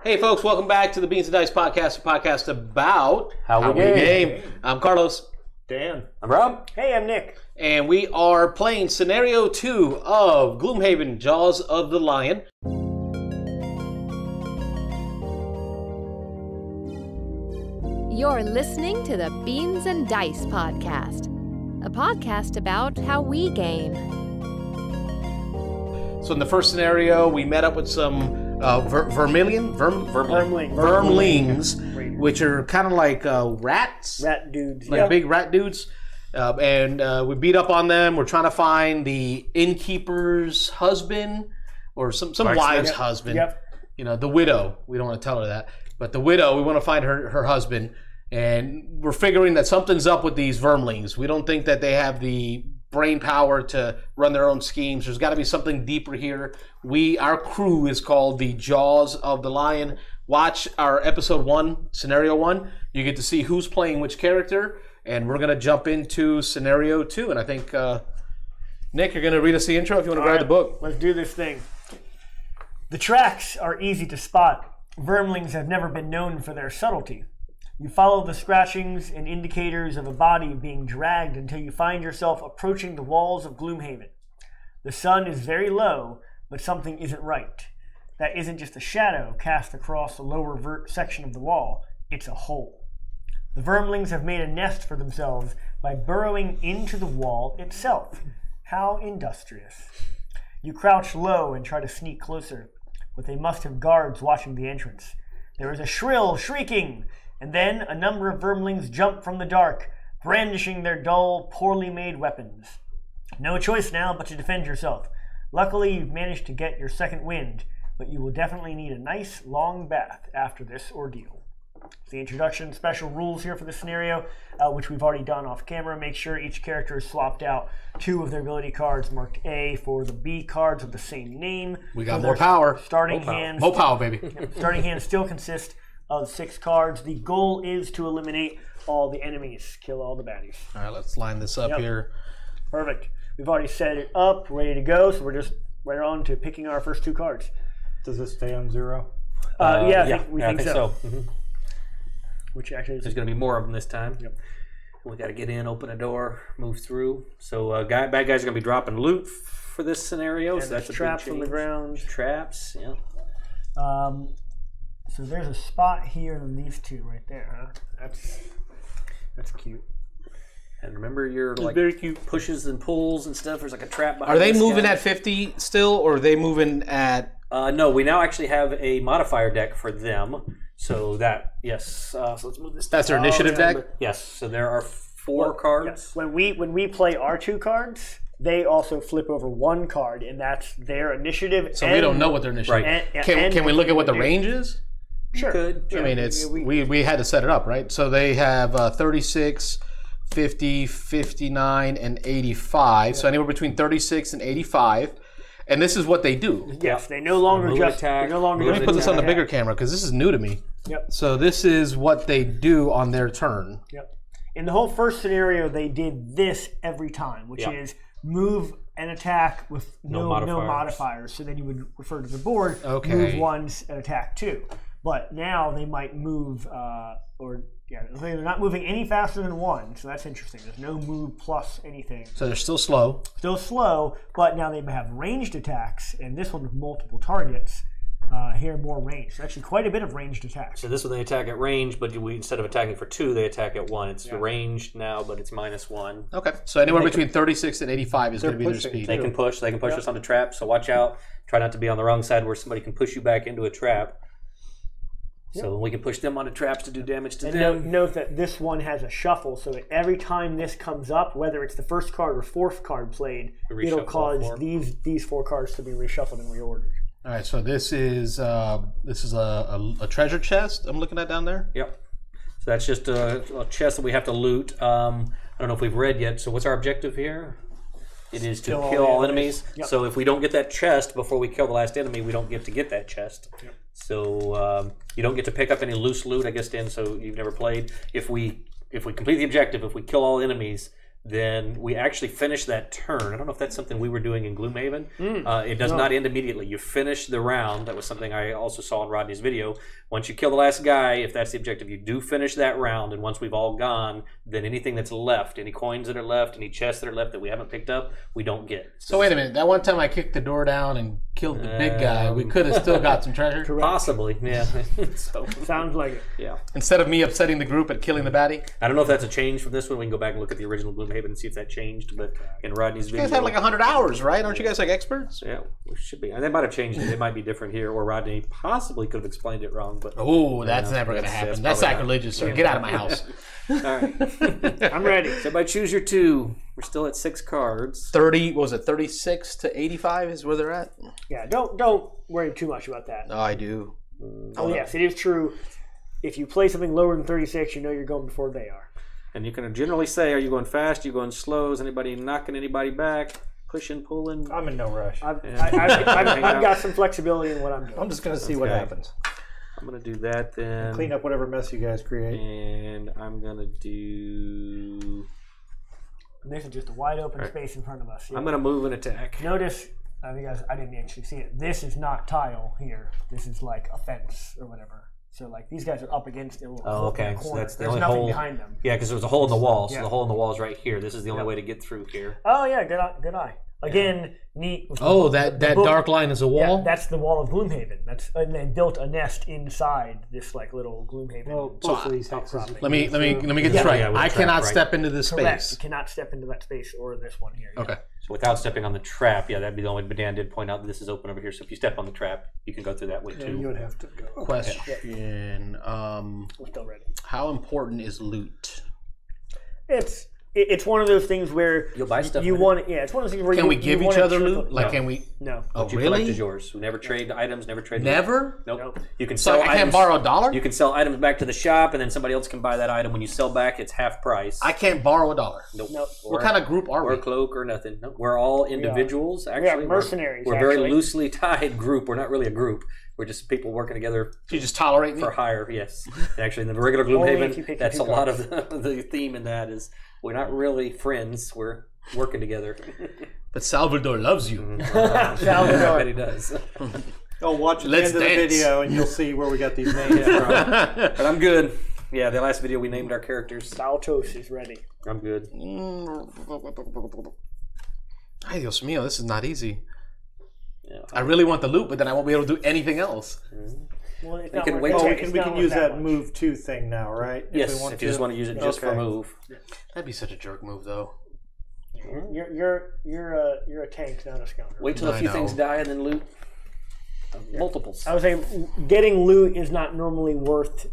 Hey folks, welcome back to the Beans and Dice podcast, a podcast about how we game. I'm Carlos. Dan. I'm Rob. Hey, I'm Nick. And we are playing Scenario 2 of Gloomhaven, Jaws of the Lion. You're listening to the Beans and Dice podcast, a podcast about how we game. So in the first scenario, we met up with some Vermlings, which are kind of like rats. Rat dudes. Like big rat dudes. And we beat up on them. We're trying to find the innkeeper's husband or some wives' husband. Yep. You know, the widow. We don't want to tell her that. But the widow, we want to find her husband. And we're figuring that something's up with these Vermlings. We don't think that they have the brain power to run their own schemes. There's got to be something deeper here. Our crew is called the Jaws of the Lion. Watch our episode 1, scenario 1. You get to see who's playing which character, and we're going to jump into scenario 2. And I think, Nick, you're going to read us the intro if you want to grab the book. Let's do this thing. The tracks are easy to spot. Vermlings have never been known for their subtlety. You follow the scratchings and indicators of a body being dragged until you find yourself approaching the walls of Gloomhaven. The sun is very low, but something isn't right. That isn't just a shadow cast across the lower section of the wall, it's a hole. The Vermlings have made a nest for themselves by burrowing into the wall itself. How industrious. You crouch low and try to sneak closer, but they must have guards watching the entrance. There is a shrill shrieking, and then a number of Vermlings jump from the dark, brandishing their dull, poorly made weapons. No choice now but to defend yourself. Luckily, you've managed to get your second wind, but you will definitely need a nice, long bath after this ordeal. The introduction, special rules here for the scenario, which we've already done off camera. Make sure each character is swapped out 2 of their ability cards marked A for the B cards of the same name. We got more power. Starting hands. More power, baby. Starting hands still consist of 6 cards. The goal is to eliminate all the enemies, kill all the baddies. All right, let's line this up here. Perfect. We've already set it up, ready to go, so we're just right on to picking our first 2 cards. Does this stay on 0? I think so. Mm-hmm. Which actually is... There's going to be more of them this time. Yep. We got to get in, open a door, move through. So bad guys are going to be dropping loot for this scenario. And so that's traps on the ground. Traps, yeah. So there's a spot here and these 2 right there, huh? That's cute. And remember your very cute pushes and pulls and stuff. There's like a trap behind. Are they moving guy. at 50 still, or are they moving at... No, we now actually have a modifier deck for them. So that, yes. So let's move this. That's their initiative deck? Yes. So there are 4 cards. Yes. When we play our 2 cards, they also flip over 1 card, and that's their initiative. So we don't know what their initiative is. Right. Can we look at what the range is? Sure. Could. I mean, it's we had to set it up, right? So they have 36, 50, 59, and 85. So anywhere between 36 and 85. And this is what they do. Yes, they no longer just attack. Let me put this on the bigger camera because this is new to me. Yep. So this is what they do on their turn. Yep. In the whole first scenario, they did this every time, which is move and attack with no modifiers. So then you would refer to the board, move once and attack 2. But now they might move, they're not moving any faster than 1, so that's interesting. There's no move plus anything. So they're still slow. Still slow, but now they have ranged attacks, and this one with multiple targets. Here, more range. So actually quite a bit of ranged attacks. So this one they attack at range, but instead of attacking for 2, they attack at 1. It's ranged now, but it's -1. Okay, so anywhere between 36 and 85 is going to be their speed. They can push us onto traps, so watch out. Try not to be on the wrong side where somebody can push you back into a trap. So we can push them onto traps to do damage to them. Note that this one has a shuffle, so that every time this comes up, whether it's the first card or 4th card played, it'll cause these 4 cards to be reshuffled and reordered. All right, so this is a treasure chest I'm looking at down there? Yep. So that's just a chest that we have to loot. I don't know if we've read yet. So what's our objective here? It is to kill all enemies. Yep. So if we don't get that chest before we kill the last enemy, we don't get to get that chest. Yep. So you don't get to pick up any loose loot, I guess, Dan, so you've never played. If we complete the objective, if we kill all enemies, then we actually finish that turn. I don't know if that's something we were doing in Gloomhaven. It does not end immediately. You finish the round. That was something I also saw in Rodney's video. Once you kill the last guy, if that's the objective, you do finish that round. And once we've all gone, then anything that's left, any coins that are left, any chests that are left that we haven't picked up, we don't get. So wait a minute. That one time I kicked the door down and killed the big guy, we could have still got some treasure? Possibly, yeah. So, Sounds like it. yeah. Instead of me upsetting the group and killing the baddie? I don't know if that's a change from this one. We can go back and look at the original Gloomhaven and see if that changed. But in Rodney's You video, guys have like 100 hours, right? Aren't you guys like experts? yeah, we should be. And they might have changed it. It might be different here, or Rodney possibly could have explained it wrong. But Oh, that's never going to happen. That's sacrilegious, sir. Get out of my house. all right, I'm ready. so everybody choose your 2. We're still at 6 cards. 30, what was it, 36 to 85 is where they're at? Yeah, don't worry too much about that. Oh, I do. Oh, yes, it is true. If you play something lower than 36, you know you're going before they are. And you can generally say, are you going fast? Are you going slow? Is anybody knocking anybody back? Pushing, pulling? I'm in no rush. I've got some flexibility in what I'm doing. I'm just going to see what happens. I'm going to do that then. Clean up whatever mess you guys create. And I'm going to do... And this is just a wide open space in front of us. Yeah. I'm going to move and attack. Notice, I didn't actually see it. This is not tile here. This is like a fence or whatever. So like these guys are up against a little okay. corner. So that's the There's only nothing hole behind them. Yeah, because there was a hole in the wall. So Yeah. the hole in the wall is right here. This is the only way to get through here. Oh yeah, good eye. Again, neat. Oh, that book- dark line is a wall? Yeah, that's the wall of Gloomhaven. And they built a nest inside this like little Gloomhaven. Well, both of these hexes. Let me get this right. Yeah, with I the cannot trap, step into this Correct. space. You cannot step into that space or this one here. Yeah. Okay. So without stepping on the trap, yeah, that'd be the only. But Dan did point out that this is open over here. So if you step on the trap, you can go through that way Yeah, too. you would have to go. Question. We're still ready. How important is loot? It's one of those things where You'll buy stuff you with it. want. Yeah, it's one of those things where Can you we give you each wanna other triple- loot? Like, no. can we? No. Oh, What you collect really? is yours. We never trade items. Never trade. Never? Nope. Nope. You can So sell. I can't items. borrow a dollar? You can sell items back to the shop, and then somebody else can buy that item. When you sell back, it's half price. I can't borrow a dollar. Nope. Nope. What kind of group are Or we? a cloak or nothing. Nope. We're all individuals. Actually, mercenaries, We're a very actually. loosely tied group. We're not really a group. We're just people working together You just tolerate me? for hire. Yes. And actually, in the regular Only if you Gloomhaven, pick that's your a two lot of the theme in that is we're not really friends. We're working together. But Salvador loves you. I bet he does. Oh, watch the Let's end of the dance. video and you'll see where we got these names from. But I'm good. Yeah, the last video we named our characters. Saltos is ready. I'm good. Ay, Dios mío, this is not easy. Yeah. I really want the loot, but then I won't be able to do anything else. Well, it's We not can worth- wait it's till- not We can worth use that much. move 2 thing now, right? Yes, we want if you just want to use it just for Okay. move. That'd be such a jerk move, though. You're a tank, not a scoundrel. Wait till a I few know. things die and then loot. Multiples. I would say getting loot is not normally worth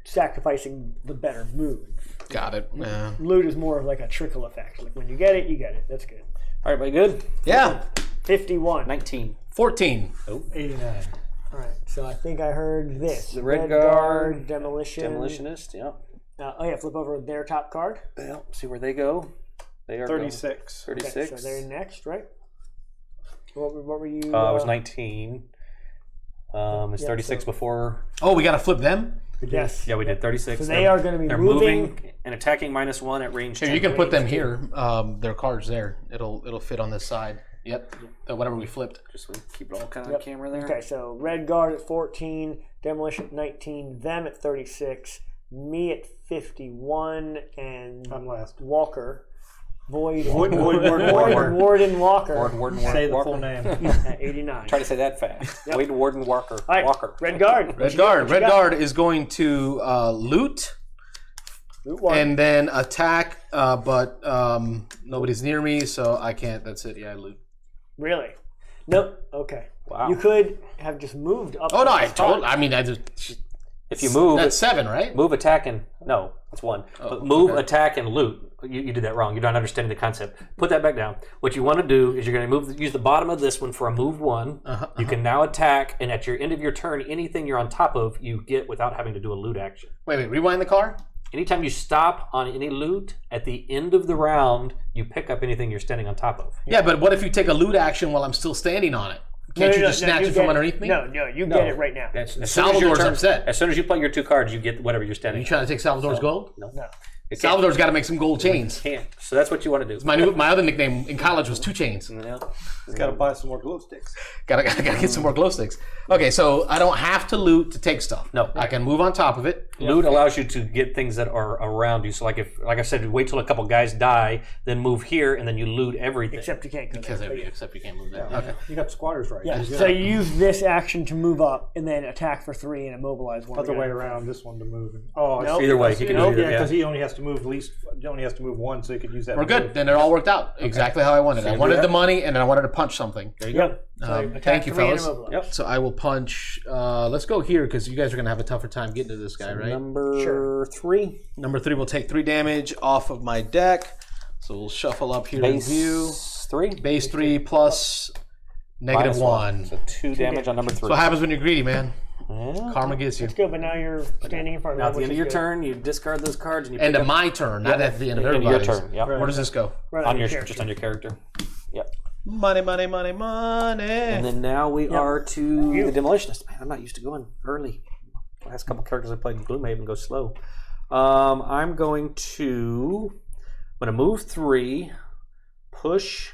sacrificing the better move. Got it. Yeah. Loot is more of like a trickle effect. Like when you get it, you get it. That's good. All right, everybody good? Yeah. 51. 19. 14. 89. All right. So I think I heard this. The Red Guard, Demolition. Demolitionist, yeah. Oh yeah, flip over their top card. Well, see where they go. They are 36. Going. Okay, 36. so they're next, right? What were you? It was 19. It's Yeah, 36 so- before. Oh, we got to flip them? Yes. Yeah, we did 36. So they are going to be They're moving. and attacking -1 at range 10. Here, you can put them here. Their cards there. It'll fit on this side. Yep. Whatever we flipped. Just so we keep it all kind of Yep. on camera there. Okay, so Red Guard at 14, Demolition at 19, them at 36, me at 51, and I'm last. Walker. Warden Warden Walker Say the full name. at 89. Try to say that fast. Wade Warden Walker. All right, Walker. Red Guard. Red Guard is going to loot Loot one. and then attack, but nobody's near me, so I can't. That's it. Yeah, I loot. Really? Nope. Okay. Wow. You could have just moved up. Oh, no, to I the spot. told. I mean, I just. If you move, That's 7, right? move, attack, and no, that's 1. But move, attack, and loot. You did that wrong. You're not understanding the concept. Put that back down. What you want to do is you're going to use the bottom of this one for a move 1. You can now attack, and at your end of your turn, anything you're on top of, you get without having to do a loot action. Wait, rewind the car? Anytime you stop on any loot, at the end of the round, you pick up anything you're standing on top of. Yeah, but what if you take a loot action while I'm still standing on it? Can't you just snatch it from get underneath me? No, you get it right now. As soon as Salvador's your turn- upset. As soon as you play your 2 cards, you get whatever you're standing You trying to take Salvador's gold? No. No. Salvador's got to make some gold chains. Can't. So that's what you want to do. My other nickname in college was 2 Chains. Yeah. He's got to buy some more glow sticks. Gotta get some more glow sticks. Okay, so I don't have to loot to take stuff. No. I can move on top of it. Loot allows you to get things that are around you. So like I said, wait till a couple guys die, then move here, and then you loot everything. Except you can't go there. Except you can't move that. Okay. You got squatters right. Yeah, so you use this action to move up and then attack for 3 and immobilize one. Other way around, this one to move. Oh, Nope. Either way, he can do either. Yeah, because he only has to move one, so he could use that. We're good. Then it all worked out exactly how I wanted. I wanted that? the money, and then I wanted to punch something. There you Yep. So go. attack Thank you, 3 and fellas. immobilize. Yep. So I will punch. Let's go here because you guys are gonna have a tougher time getting to this guy, right? Number 3. Number 3 will take 3 damage off of my deck. So we'll shuffle up here in view. Base 3. Base 3 plus negative -1. 1. So 2 damage on number 3. So what happens when you're greedy, man? Yeah. Karma gets you. Let's go, but now you're standing in front of Now them, at the which end of is your good. turn, you discard those cards and you End pick of up my turn, not at the end of end of your everybody's. turn. Yep. Where does this go? Right On your character. just on your character. Yep. Money, money, money, money. And then now we are to the Demolitionist. Man, I'm not used to going early. The last couple characters I played in Gloomhaven go slow. I'm going to move 3, push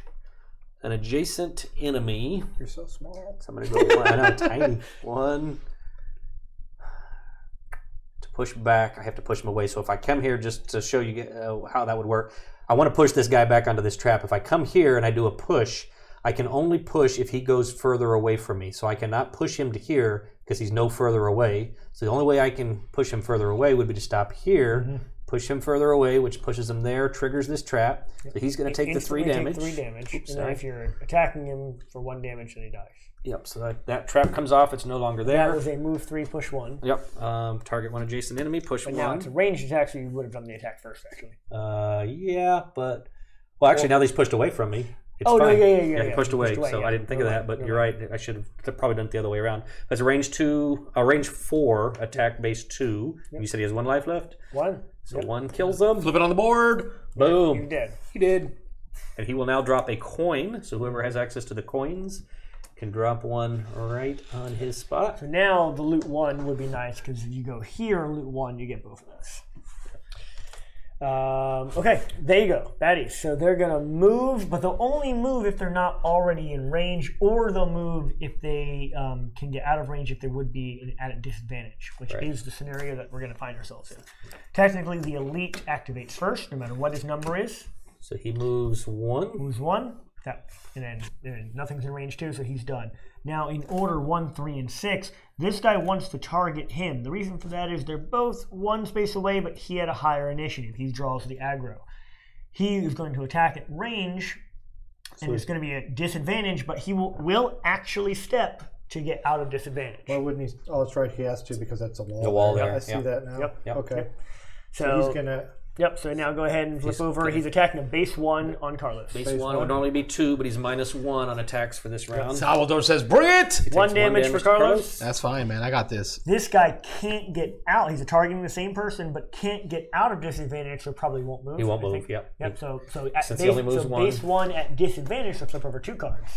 an adjacent enemy. You're so small. So I'm going to go, I know, tiny. 1. To push back, I have to push him away. So if I come here just to show you how that would work, I want to push this guy back onto this trap. If I come here and I do a push, I can only push if he goes further away from me. So I cannot push him to here because he's no further away. So the only way I can push him further away would be to stop here, push him further away, which pushes him there, triggers this trap. So he's going to take the 3 Instantly damage. take 3 damage. Oops, and then sorry. if you're attacking him for 1 damage, then he dies. Yep, so that trap comes off. It's no longer That there. was a move 3, push 1. Yep, target 1 adjacent enemy, push But 1. now it's a ranged attack, so you would have done the attack first, actually. Yeah, but... Well, actually, now that he's pushed away from me, it's Oh, no, fine. yeah, he pushed away, so yeah. I didn't think of that, but you're right. I should have probably done it the other way around. That's a range 4, attack base 2. You said he has 1 life left? 1. So 1 kills him. Flip it on the board. Boom. You're dead. He did. And he will now drop a coin, so whoever has access to the coins can drop 1 right on his spot. So now the loot 1 would be nice, because if you go here and loot 1, you get both of those. Okay, there you go, baddies. So they're gonna move, but they'll only move if they're not already in range, or they'll move if they can get out of range if they would be at a disadvantage, which is the scenario that we're gonna find ourselves in. Technically, the elite activates first, no matter what his number is. So he moves 1. Moves 1, and then nothing's in range 2, so he's done. Now, in order 1, 3, and 6, this guy wants to target him. The reason for that is they're both 1 space away, but he had a higher initiative. He draws the aggro. He is going to attack at range, and it's going to be a disadvantage, but he will actually step to get out of disadvantage. Why wouldn't he? Oh, that's right. He has to because that's a wall. The wall there. there, I see yeah. that now. Yep. Okay. So he's gonna. Yep, so now go ahead and flip over. He's attacking a base 1 on Carlos. Base 1 would normally be 2, but he's -1 on attacks for this round. Salvador says, "Bring it." 1 damage for Carlos. That's fine, man. I got this. This guy can't get out. He's targeting the same person, but can't get out of disadvantage, so probably won't move. He won't I move, think. yep. Yep, so at Since he only moves 1. base 1 at disadvantage, so flip over 2 cards.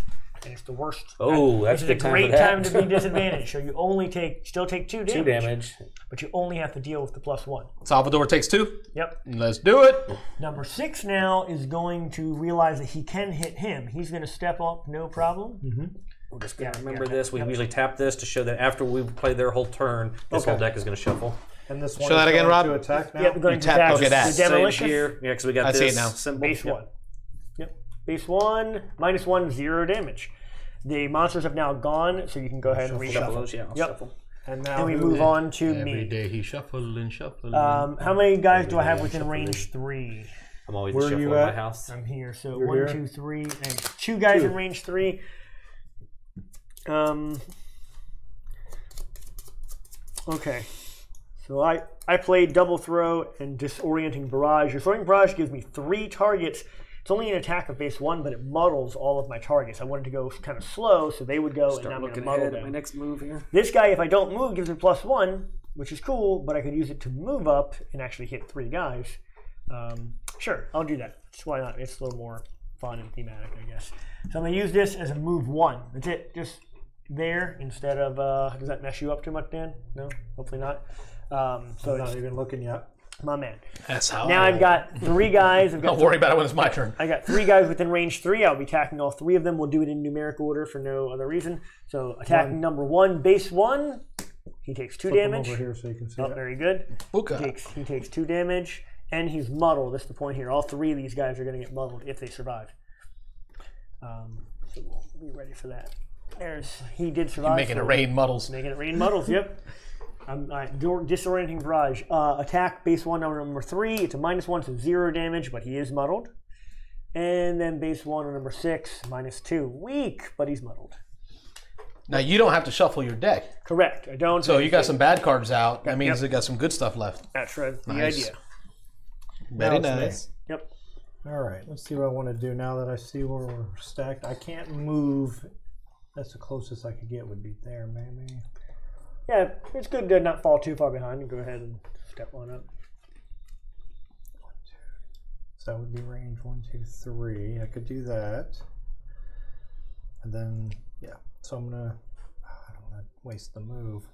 And it's the worst. Oh, that's This is a good a time great for that. time to be disadvantaged. So you only still take 2 damage. 2 damage. But you only have to deal with the +1. Salvador takes 2. Yep. Let's do it. Number 6 now is going to realize that he can hit him. He's going to step up, no problem. We're just going to remember this. We usually tap this to show that after we've played their whole turn, this whole deck is going to shuffle. And this one Show that is again, going Rob. to attack now. Yep, we're going to tap- attack look at that. the Same demolition. here. Yeah, because we got I this see it now. symbol. Base Yep. 1. Yep. Base 1, -1, 0 damage. The monsters have now gone, so you can go ahead and Shuffle reshuffle. those, yeah, I'll Yep. shuffle. And now And we move on to Every me. day he shuffling. How many guys do I have within range 3? I'm always Where the are you shuffler in my at? house. I'm here. So You're 1, here? 2, 3, and 2 guys in range 3. Okay. So I played double throw and disorienting barrage. Disorienting barrage gives me 3 targets. It's only an attack of base 1, but it muddles all of my targets. I wanted to go kind of slow, so they would go, and now Start I'm going to looking muddle ahead at my them. next move here. This guy, if I don't move, gives me +1, which is cool, but I could use it to move up and actually hit 3 guys. Sure, I'll do that. Why not? It's a little more fun and thematic, I guess. So I'm going to use this as a move 1. That's it. Just there instead of, does that mess you up too much, Dan? No? Hopefully not. So I'm not even looking yet. My man. That's how. Now I've got 3 guys. Don't worry about it when it's my turn. I got 3 guys within range 3. I'll be attacking all 3 of them. We'll do it in numerical order for no other reason. So attacking number 1, base 1. He takes 2 damage. Over here so you can see Oh, that. very good. Okay. He takes 2 damage, and he's muddled. That's the point here. All 3 of these guys are going to get muddled if they survive. So we'll be ready for that. He did survive. Making it rain muddles. Making it rain muddles. Yep. Disorienting barrage. Attack base 1 on number 3. It's a -1, so 0 damage, but he is muddled. And then base 1 on number 6, -2. Weak, but he's muddled. Now you don't have to shuffle your deck. Correct. I don't. So you got some bad cards out. That means they got some good stuff left. That's right. The Nice. idea. Very Now it's me. nice. Yep. All right, let's see what I want to do now that I see where we're stacked. I can't move. That's the closest I could get would be there, maybe. Yeah, it's good to not fall too far behind and go ahead and step one up. So that would be range 1, 2, 3. I could do that. And then, yeah. So I don't want to waste the move.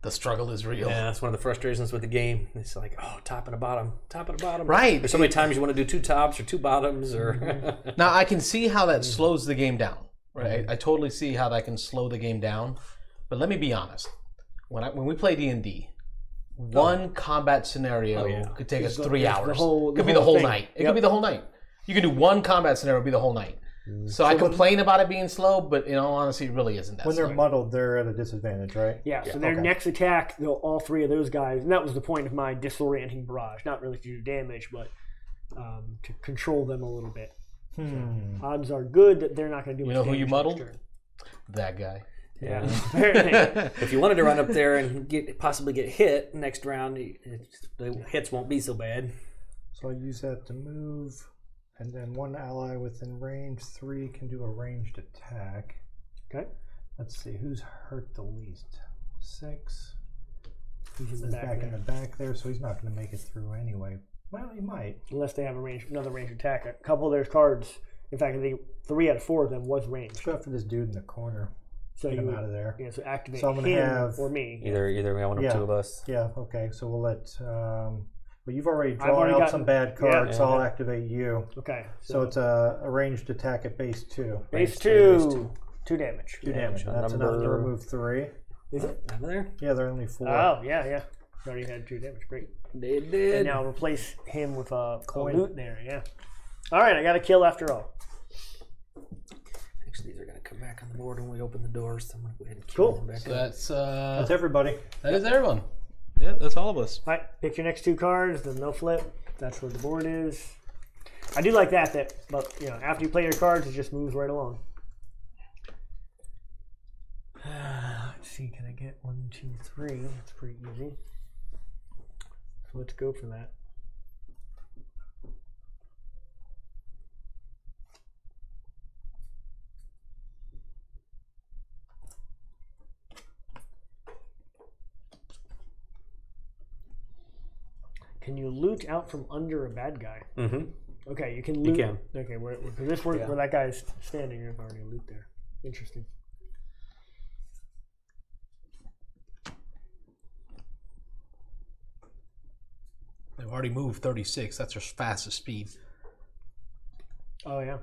The struggle is real. Yeah, that's one of the frustrations with the game. It's like, oh, top and a bottom, top and a bottom. Right. There's so many times you want to do 2 tops or 2 bottoms, or Now I can see how that slows the game down. Right. I totally see how that can slow the game down. But let me be honest. When we play D&D, one combat scenario could take us 3 hours. It could be the whole night. It could be the whole night. You can do one combat scenario, it'd be the whole night. So I complain about it being slow, but in all honesty, it really isn't that When slow. they're muddled, they're at a disadvantage, right? Yeah, so their next attack, all 3 of those guys, and that was the point of my disorienting barrage. Not really to do damage, but to control them a little bit. So odds are good that they're not going to do much damage. You know who you next muddled? turn. That guy. Yeah. if you wanted to run up there and possibly get hit next round, the hits won't be so bad. So I use that to move. And then 1 ally within range 3 can do a ranged attack. Okay. Let's see, who's hurt the least? 6. He's in the back in the back there, so he's not going to make it through anyway. Well, he might. Unless they have another range attack. A couple of their cards, in fact, 3 out of 4 of them was ranged. Let's go after this dude in the corner. So Get him out of there. Yeah, so activate So I'm gonna him have or me. Either one of 2 of us. Yeah, okay, so we'll let... well, you've already drawn out some bad cards, so I'll activate you. Okay. So it's a ranged attack at base 2. Base 2. 2 damage. 2 damage. That's enough to remove 3. Is it? Over there? Yeah, they're only 4. Oh, yeah. Already had 2 damage. Great. They did. And now replace him with a loot there, yeah. All right, I got a kill after all. Actually, these are going to come back on the board when we open the doors. So I'm going to go ahead and kill them back up. That's everybody. That is everyone. Yeah, that's all of us. All right, pick your next 2 cards, then they'll flip. That's where the board is. I do like that, but after you play your cards, it just moves right along. Let's see, can I get 1, 2, 3? That's pretty easy. So let's go for that. Can you loot out from under a bad guy? Mm-hmm. Okay, you can loot. You can. Okay, where this where that guy's standing, there's already a loot there. Interesting. They've already moved 36. That's their fastest speed. Oh, yeah.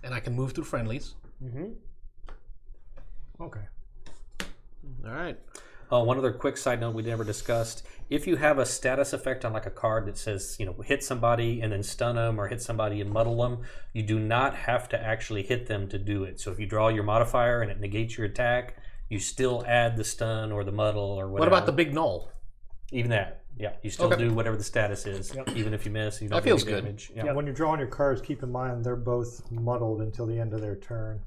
And I can move through friendlies. Mm-hmm. Okay. All right. One other quick side note we never discussed. If you have a status effect on like a card that says, hit somebody and then stun them, or hit somebody and muddle them, you do not have to actually hit them to do it. So if you draw your modifier and it negates your attack, you still add the stun or the muddle or whatever. What about the big null? Even that. Yeah, you still do whatever the status is. Yep. Even if you miss, you don't that feels get good. damage. Yeah. When you're drawing your cards, keep in mind they're both muddled until the end of their turn.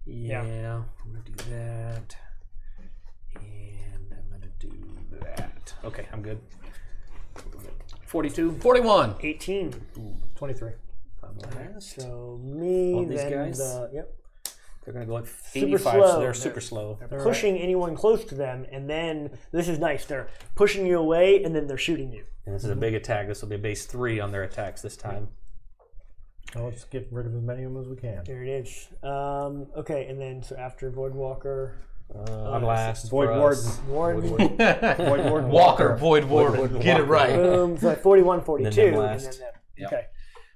Yeah. I'm going to do that. And I'm going to do that. Okay, I'm good. 42. 41. 18. 23. So me, all these then guys? Yep. They're going to go at Super 85, slow. so they're super slow. They're pushing anyone close to them, and then, this is nice, they're pushing you away, and then they're shooting you. And this is a big attack. This will be a base 3 on their attacks this time. So let's get rid of as many of them as we can. There it is. Okay, and then so after Voidwalker, I'm last. Void for Warden. us. Warden, Void Warden. Walker, Void Warden. Warden, Get it Walker. right. boom, so 41, 42, And then and last. then them. Yep. Okay.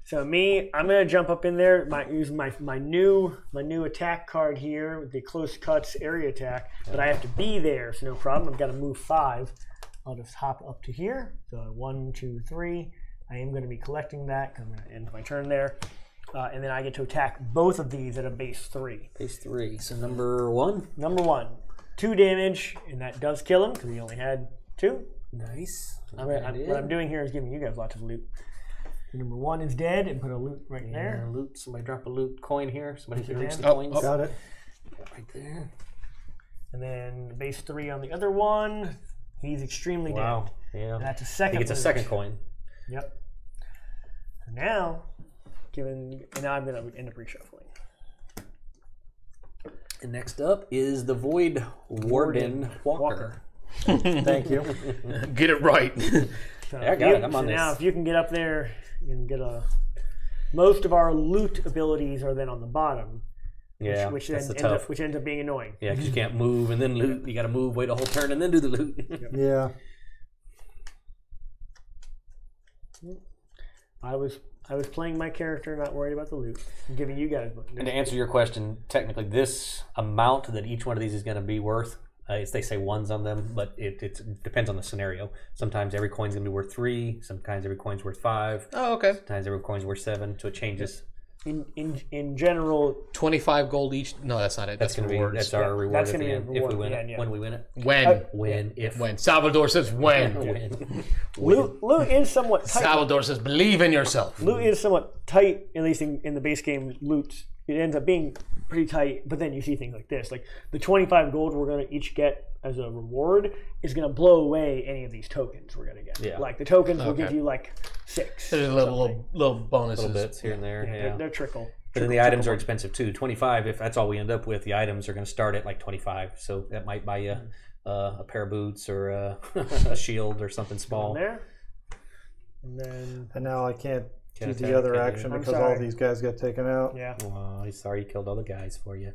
So me, I'm gonna jump up in there. Use my new attack card here with the close cuts area attack, but I have to be there, so no problem. I've got to move 5. I'll just hop up to here. So 1, 2, 3. I am going to be collecting that. I'm going to end my turn there, and then I get to attack both of these at a base 3. Base 3. So number 1. Number 1, 2 damage, and that does kill him because he only had 2. Nice. What I'm doing here is giving you guys lots of loot. So number 1 is dead, and put a loot right there. Loot. Somebody drop a loot coin here. Somebody can reach the Oh, coins. Got it. Right there. And then base 3 on the other one. He's extremely Wow. dead. Yeah. And that's a second. He gets a loot. second coin. Yep. So now, now I'm going to end up reshuffling. And next up is the Void Warden Walker. Thank you. Get it right. So Yeah, I got it. I'm on now, this. if you can get up there, you can get a. Most of our loot abilities are then on the bottom. Yeah, which that's then the tough. which ends up being annoying. Yeah, because you can't move and then loot. You got to move, wait a whole turn, and then do the loot. Yeah. I was playing my character, not worried about the loot. I'm giving you guys. And to answer your question, technically, this amount that each one of these is going to be worth, they say ones on them, but it depends on the scenario. Sometimes every coin's going to be worth 3. Sometimes every coin's worth 5. Oh, okay. Sometimes every coin's worth 7. So it changes. In general, 25 gold each. No, that's not it. That's going to be rewards. that's our reward that's at gonna the be a end if reward we win at the it. end, yeah. When we win it. When Salvador says when. When. loot is somewhat tight. Salvador says believe in yourself. Loot is somewhat tight, at least in the base game. Loot it ends up being pretty tight, but then you see things like this, like the 25 gold we're going to each get as a reward is going to blow away any of these tokens we're going to get. Yeah. Like the tokens will Okay. give you like 6. There's little bonuses. Little bits here and there. Yeah. They're trickle. But then the items are expensive too. 25, if that's all we end up with, the items are going to start at like 25. So that might buy you a pair of boots or a shield or something small. There. And then And now I can't do attack, the other can you? action I'm because sorry. all these guys got taken out. yeah. Oh, he's sorry he killed all the guys for you.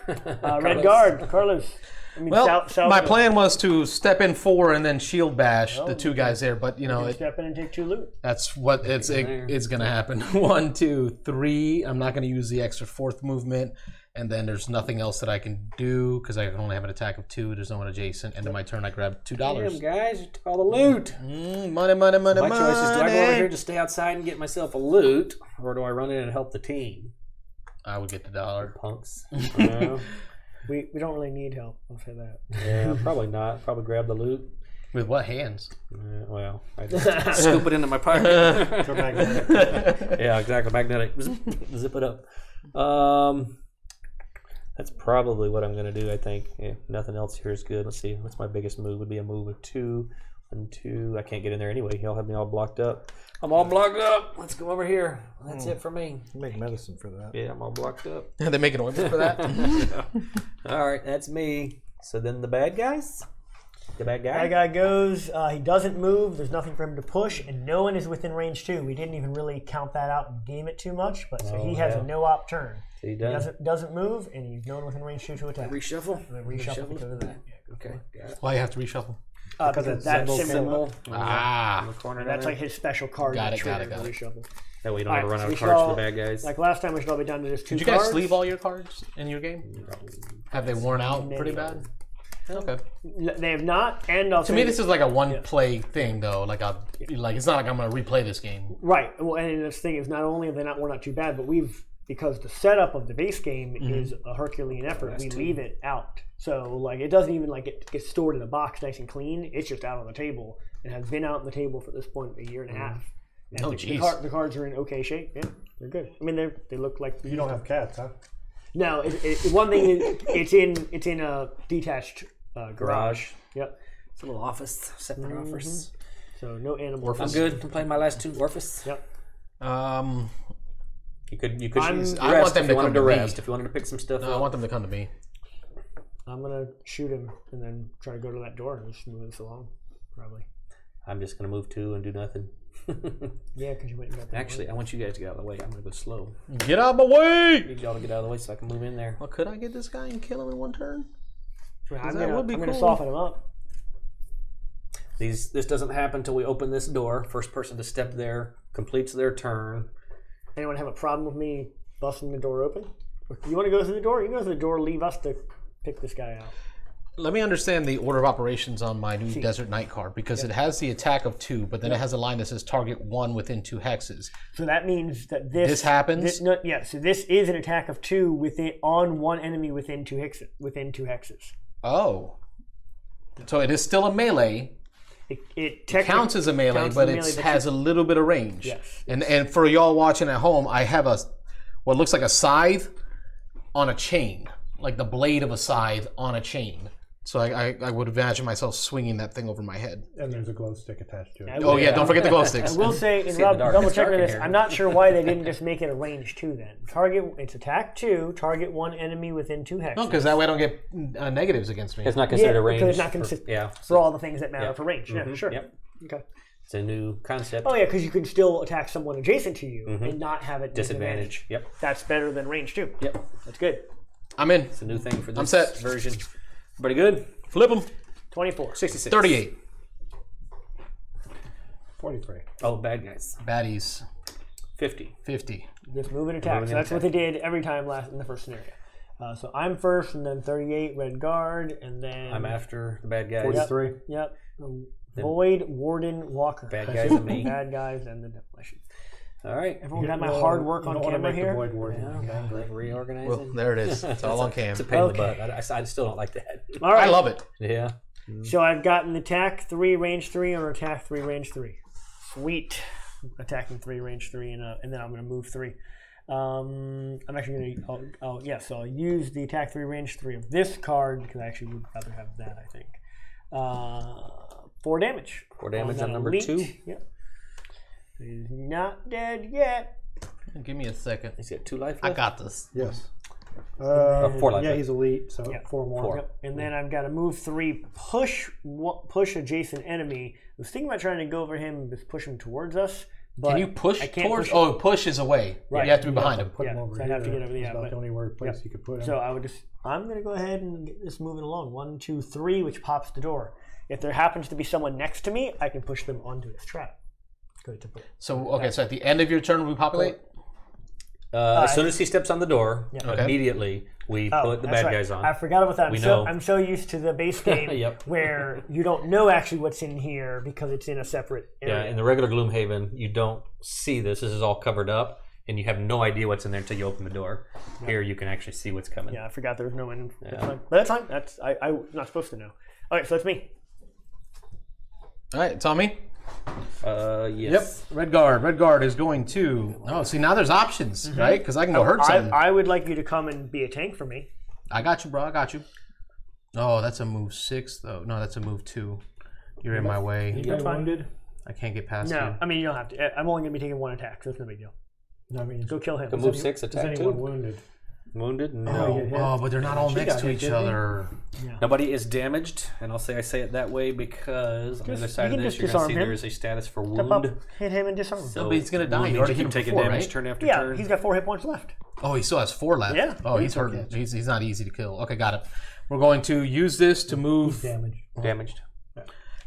Red Carlos. guard, Carlos. I mean, Well, Sal- my plan was to step in 4 and then shield bash the 2 guys there, but you know Step in and take 2 loot. that's what it's going to happen. 1, 2, 3. I'm not going to use the extra 4th movement, and then there's nothing else that I can do because I can only have an attack of 2. There's no one adjacent. End of my turn, I grab $2. Damn, guys, you took all the loot. Money. My choice is, do I go over here to stay outside and get myself a loot, or do I run in and help the team? I would get the $1. Punks. We don't really need help. I'll say that. Yeah, probably not. Probably grab the loot. With what hands? Well, I just scoop it into my pocket. They're magnetic. Yeah, exactly. Magnetic. Zip it up. That's probably what I'm going to do, I think. Yeah, nothing else here is good. Let's see. What's my biggest move? Would be a move of 2 and 2. I can't get in there anyway. Y'all have me all blocked up. I'm all blocked up. Let's go over here. That's it for me. Make medicine for that. Yeah, I'm all blocked up. They make an ointment for that? All right, that's me. So then the bad guys? The bad guy? That guy goes, he doesn't move, there's nothing for him to push, and no one is within range 2. We didn't even really count that out and game it too much, but so he has a no-op turn. So he He done? doesn't move, and he's no one within range 2 to attack. Reshuffle? And then reshuffle because of that. Okay, got it. Why you have to reshuffle? Because it's that symbol symbol, In Ah. the corner that's there. like his special card. Got that it, got it, triggers got the it. reshuffle. That way you don't have to run out we of should cards for all- the bad guys. Like last time, we should all be down to just 2 Did you guys cards. sleeve all your cards in your game? Have they worn out pretty bad? Okay. They have not, and I'll To me, this is like a one-play thing, though. Like it's not like I'm going to replay this game. right. Well, and this thing is not only are they not, we're not too bad, but because the setup of the base game is a Herculean effort, we leave it out. So like it doesn't even like it gets stored in a box nice and clean. It's just out on the table and has been out on the table for this point a year and a half. And Oh, the jeez. the cards are in okay shape. Yeah, they're good. I mean, they look like You don't have cats, huh? No, one thing is it's in a detached garage. Yep. It's a little office, separate office. So no animals. I'm good. I'm playing my last 2 Orphis. Yep. You could I'm- rest I want them if to you wanted come to to me. rest. If you wanted to pick some stuff No, I up. want them to come to me. I'm gonna shoot him and then try to go to that door and just move this along. Probably. I'm just going to move 2 and do nothing. Yeah, because you went and got that. Actually, I want you guys to get out of the way. I'm going to go slow. Get out of my way! Need y'all to get out of the way so I can move in there. Well, could I get this guy and kill him in one turn? I'm that would be going to cool. soften him up. This doesn't happen until we open this door. First person to step there completes their turn. Anyone have a problem with me busting the door open? You want to go through the door? You can go through the door. Leave us to pick this guy out. Let me understand the order of operations on my new Desert Knight card, because it has the attack of 2, but then it has a line that says target 1 within 2 hexes. So that means that this happens? So this is an attack of 2 on one enemy within 2 hexes. Oh. So it is still a melee. It Counts as a melee, but it has a little bit of range. Yes. And for y'all watching at home, I have what looks like a scythe on a chain, like the blade of a scythe on a chain. So I would imagine myself swinging that thing over my head. And there's a glow stick attached to it. Don't forget the glow sticks. I will say, and Rob, double check on this. I'm not sure why they didn't just make it a range 2 then. It's attack 2, target 1 enemy within 2 hexes. No, because that way I don't get negatives against me. It's not considered a range. Because it's not considered for all the things that matter for range. Yeah, sure. Yep. Okay. It's a new concept. Oh yeah, because you can still attack someone adjacent to you and not have it Disadvantage. Yep. That's better than range 2. Yep. That's good. I'm in. It's a new thing for this I'm set. version. Everybody good? Flip them. 24. 66. 38. 43. Oh, bad guys. Baddies. 50. 50. Just move and attack. So that's what they did every time in the first scenario. So I'm first, and then 38 red guard, and then I'm after the bad guys. 43. Yep. Void, Warden, Walker. Bad guys and me. Bad guys and the demolition. All right. Everyone got my hard work on camera here. Reorganizing. Well, there it is. It's all on cam. It's a pain in the butt. I still don't like that. All right. I love it. Yeah. So I've gotten attack 3, range 3, or attack 3, range 3. Sweet. Attacking 3, range 3, and then I'm going to move 3. I'm actually going to, so I'll use the attack 3, range 3 of this card, because I actually would rather have that, I think. 4 damage. 4 damage on number elite. 2. Yep. He's not dead yet. Give me a second. He's got 2 life left. I got this. Yes. 4 life Yeah, left. he's elite, so 4 more. 4. Yep. And then I've got to move 3, push adjacent enemy. I was thinking about trying to go over him and just push him towards us. But Can you push I can't towards? push push is away. Right. You have to be behind him. Put him over so I'd have to here. get over It's the about the only place you could put him. So I'm going to go ahead and get this moving along. 1, 2, 3, which pops the door. If there happens to be someone next to me, I can push them onto this trap. So at the end of your turn, we populate. As soon as he steps on the door, Okay. immediately we put the bad guys on. I forgot about that. know. I'm so used to the base game Yep. where you don't know actually what's in here because it's in a separate area. Yeah, in the regular Gloomhaven, you don't see this. This is all covered up, and you have no idea what's in there until you open the door. Here, you can actually see what's coming. Yeah, I forgot there was no one. That's fine. But that's fine. I'm not supposed to know. All right, so that's me. All right, Tommy. Yes. Yep. Red guard is going to. Oh, see now there's options, right? Because I can go hurt something. I would like you to come and be a tank for me. I got you, bro. I got you. Oh, that's a move 6 though. No, that's a move 2. You're in my way. You got wounded? I can't get past No, you. I mean you don't have to. I'm only going to be taking 1 attack, so it's no big deal. No, I mean, Go kill him. The move 6 is attack anyone 2. wounded? Wounded? No. Oh, but they're not all next to each other. Nobody is damaged, and I say it that way because on the other side of this, you're going to see there is a status for Step up, wound. hit him, and disarm him. No, but he's gonna die. You Wound already means hit him taking before, damage right? turn after Yeah, turn. he's got 4 hit points left. Oh, he still has 4 left. Yeah. Oh, he's hurting. He's not easy to kill. Okay, got it. We're going to use this to move. Damaged.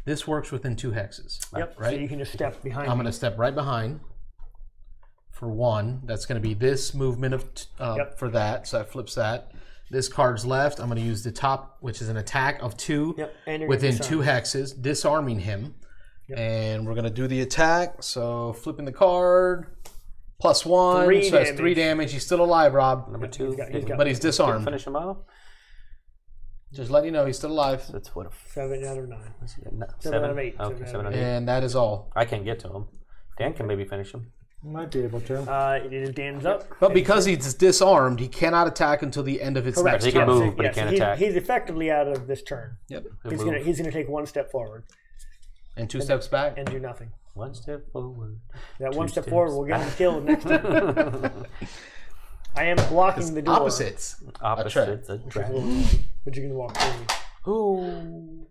This works within 2 hexes. Yep. Right. So you can just step behind. I'm going to step right behind. For 1, that's going to be this movement of for that. So that flips that. This card's left. I'm going to use the top, which is an attack of 2 and within 2 hexes, disarming him. And we're going to do the attack. So flipping the card, +1. 3 so that's 3 damage. He's still alive, Rob. Number 2. But he's disarmed. Finish him off. Just letting you know he's still alive. That's what 7 out of 9. 7 out of 8. Okay, 7 out of 8. And that is all. I can't get to him. Dan can maybe finish him. Might be able to. It is Dan's up. But because he's disarmed, he cannot attack until the end of its Correct. next He can turn. move, but he can't attack. He's effectively out of this turn. Yep. He's gonna take 1 step forward And 2 steps back. and do nothing. 1 step forward. That 1 step steps forward will get him killed next turn. I am blocking the door. Opposites. Opposites. But you can walk through. Ooh.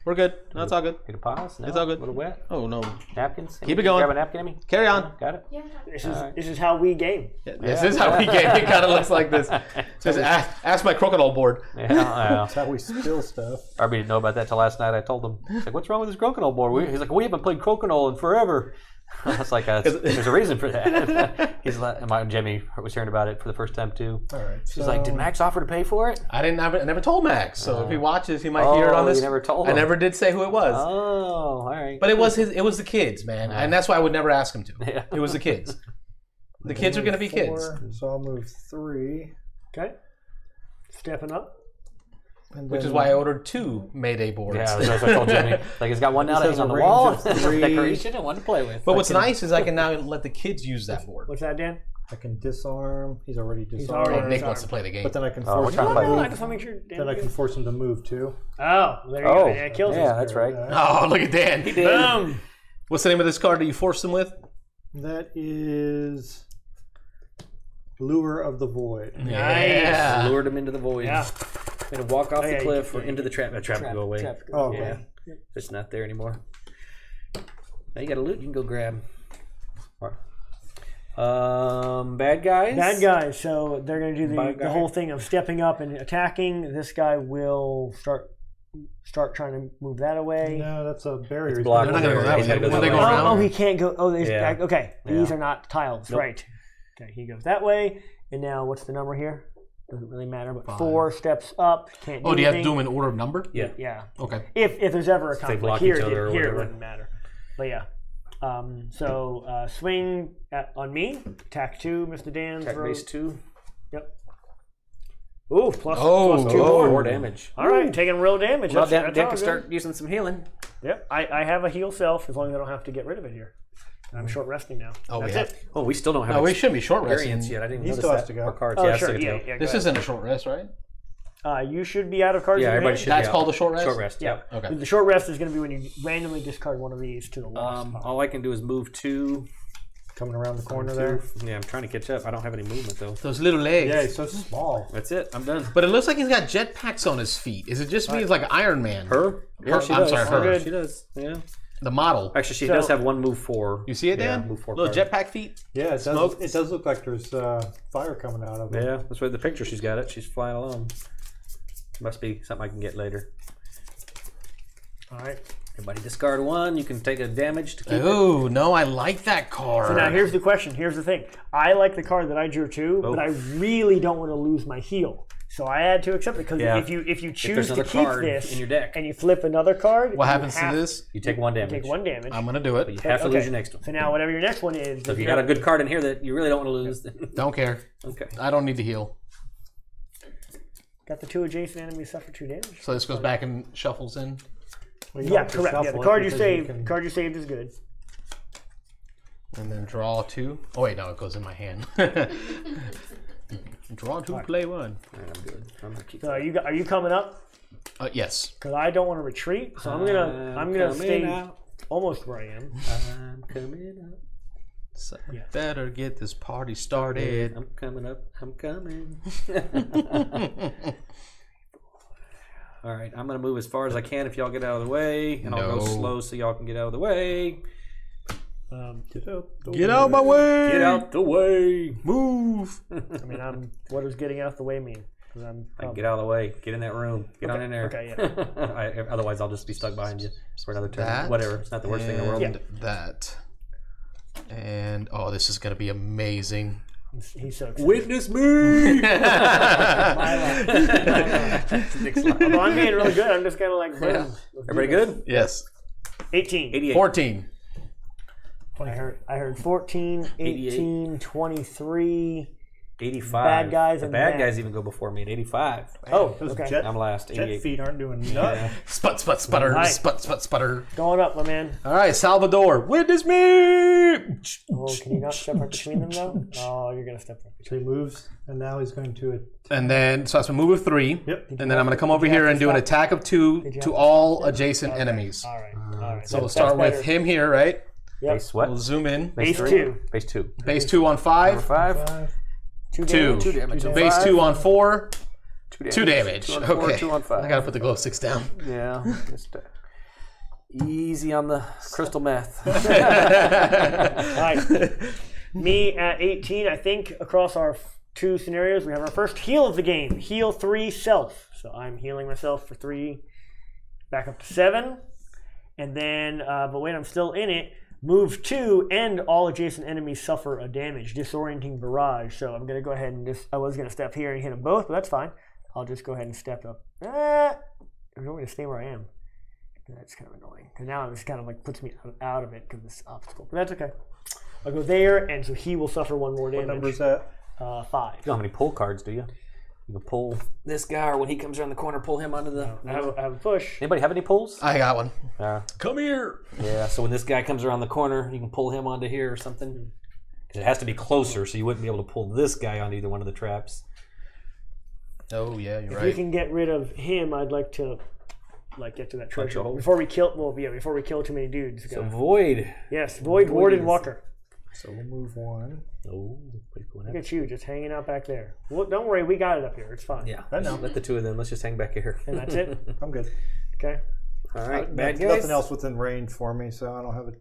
We're good. No, it's all good. Need a pause? No? It's all good. A little wet? Oh, no. Napkins? Keep it going. Grab a napkin, Emmy? Carry on. No? Got it? Yeah. This is how we game. This is how we game. It kind of looks like this. Just ask my crocodile board. Yeah. That's how we steal stuff. Arby didn't know about that till last night. I told him. He's like, what's wrong with this crokinole board? He's like, we haven't played crokinole in forever. I was like, there's a reason for that. He's like, and Jimmy was hearing about it for the first time too. All right. She's like, did Max offer to pay for it? I never told Max. So if he watches, he might hear it on this. You never told I him. never did say who it was. Oh, all right. But it was the kids, man, and that's why I would never ask him to. Yeah. It was the kids. The kids are going to be kids. 4, so I'll move 3. Okay. Stepping up. And Which then is why I ordered 2 Mayday boards. Yeah, that's what I told Jimmy. Like, it's got one now to hang on the wall, decoration, and one to play with. But what's nice is I can now let the kids use that board. What's that, Dan? I can disarm. He's already disarmed. already Nick wants to play the game. But then I can Oh, we're force him trying to to play. move. I just want to make sure. Dan Then I can force him to move too. Oh, there you go. Yeah, it kills yeah, us. that's right. Oh, look at Dan. Boom. What's the name of this card that you forced him with? That is Lure of the Void. Yeah. Lured him into the void. Yeah. Going to walk off Oh, yeah, the cliff you- or into the trap. The trap will go away. Oh, Yeah. okay. It's not there anymore. Now you got a loot you can go grab. Bad guys? Bad guys. So they're going to do Bad the guy. whole thing of stepping up and attacking. This guy will start trying to move that away. No, that's a barrier. blocked. They're not gonna go that He's way. gotta go When that they go way. around? Oh, he can't go. Oh, there's Yeah. okay. These Yeah. are not tiles, Nope. right? Okay, he goes that way. And now, what's the number here? Doesn't really matter. But 5. 4 steps up. Can't do Oh, do you have to anything. do them in order of number? Yeah. Yeah. Okay. If there's ever a they conflict block here, each other or here it whatever. wouldn't matter. But yeah. So swing on me. Attack 2, Mr. Dan. Attack throw- base 2. Yep. Ooh, plus 2 4 more. damage. All right, taking real damage. Well, That's Dan all can good. start using some healing. Yep, I have a heal self as long as I don't have to get rid of it here. I'm short resting now. Oh, That's we have. it. Oh, we still don't have No, we shouldn't be short resting. experience yet. I didn't He notice still has that. to go. Or cards. Oh, yeah, sure. still Yeah, have to go. yeah. This go isn't a short rest, right? ahead. You should be out of cards. Yeah, in your everybody hand. should. That's Yeah. called a short rest? Short rest. Yeah. Yeah. Okay. The short rest is going to be when you randomly discard one of these to the lost pile. All I can do is move 2. Coming around the corner Two. there. Yeah, I'm trying to catch up. I don't have any movement though. Those little legs. Yeah, he's so small. That's it. I'm done. But it looks like he's got jetpacks on his feet. Is it just me? It's like Iron Man. Her? Yeah, she I'm does. sorry, her. She does. Yeah. The model. Actually, she So- does have one move 4. You see it, Yeah, Dan? move 4 Little card. jetpack feet. Yeah, it Smoke. does look like there's fire coming out of it. Yeah, that's why the picture she's got it. She's flying along. Must be something I can get later. All right. Everybody discard 1. You can take a damage to keep it. Oh, no, I like that card. So now here's the question. Here's the thing. I like the card that I drew too, but I really don't want to lose my heal. So I had to accept it because Yeah. if you choose there's to another keep card this in your deck. and you flip another card, What you happens to have this? You take 1 damage. Take 1 damage. I'm going to do it. You have to lose your next one. So now whatever your next one is, So if you got a good card in here that you really don't want to lose, then Don't care. okay. I don't need to heal. got the 2 adjacent enemies suffer 2 damage. So this goes back and shuffles in. Well, you Yeah, don't have to correct. Yeah, shuffle the it card you because saved, can- card you saved is good. And then draw 2. Oh, wait, no, it goes in my hand. Draw 2, play 1. All right, I'm good. I'm gonna keep So are you coming up? Yes. Because I don't want to retreat, so I'm gonna coming stay out. almost where I am. I'm coming up. So better get this party started. I'm coming up. I'm coming. All right, I'm gonna move as far as I can if y'all get out of the way, and I'll go No. slow so y'all can get out of the way. Get out. Get out my way! Get out the way. Move! I mean, what does getting out the way mean? 'Cause Get out of the way. Get in that room. Get on in there. Okay, Otherwise, I'll just be stuck behind you for another turn. That Whatever. It's not the worst thing in the world. And that. And, oh, this is going to be amazing. he's so excited. Witness me. Although I'm getting really good. I'm just kind of like, boom. Everybody good? Yes. 18. 88. 14. I heard 14, 18, 23. 85. Bad guys The and bad bad. guys even go before me at 85. Oh, Those okay. jet, I'm last. jet 88. feet aren't doing nothing. Sput, sput, sputter. Right. Sput, sput, sputter. Going up, my man. All right, Salvador. Witness me! Oh, can you not step right between them, though? Oh, you're going to step right So he moves, and now he's going to. And then, so that's a move of 3. Yep. And then I'm going to come over here and do an attack of 2 to all adjacent enemies. All right. All right. So we'll start with him here, right? Yep. Base what? We'll zoom in. Base 3? 2. Base 2. Base 2 on 5. 5. 2 2. damage. 2 damage. Two Base 2 on 4. 2 damage. 2 on 4, Okay. 2 on 5. I got to put the glow sticks down. Yeah. Just, Easy on the crystal meth. All right. Me at 18, I think across our 2 scenarios, we have our first heal of the game. Heal 3 self. So I'm healing myself for 3, back up to 7. And then, but wait, I'm still in it. Move 2, and all adjacent enemies suffer a damage, disorienting barrage. So I'm going to go ahead and I was going to step here and hit them both, but that's fine. I'll just go ahead and step up. I'm going to stay where I am. That's kind of annoying, because now this kind of like puts me out of it because of this obstacle. But that's okay. I'll go there, and so he will suffer 1 more damage. What number is that? 5. You don't have any pull cards, do you? You can pull this guy, or when he comes around the corner, pull him onto the... I have a push. Anybody have any pulls? I got one. Come here. Yeah, so when this guy comes around the corner, you can pull him onto here or something. Because it has to be closer, so you wouldn't be able to pull this guy onto either one of the traps. Oh, yeah, you're right. If we can get rid of him, I'd like to get to that treasure. hole? Before we kill too many dudes. So Void. Yes, Void, Warden, Walker. So we'll move 1. Oh, Look at you, just hanging out back there. Well, don't worry, we got it up here. It's fine. Yeah, I know. Let the 2 of them. Let's just hang back here. And that's it? I'm good. Okay. All right, bad guys. Nothing else within range for me, so I don't have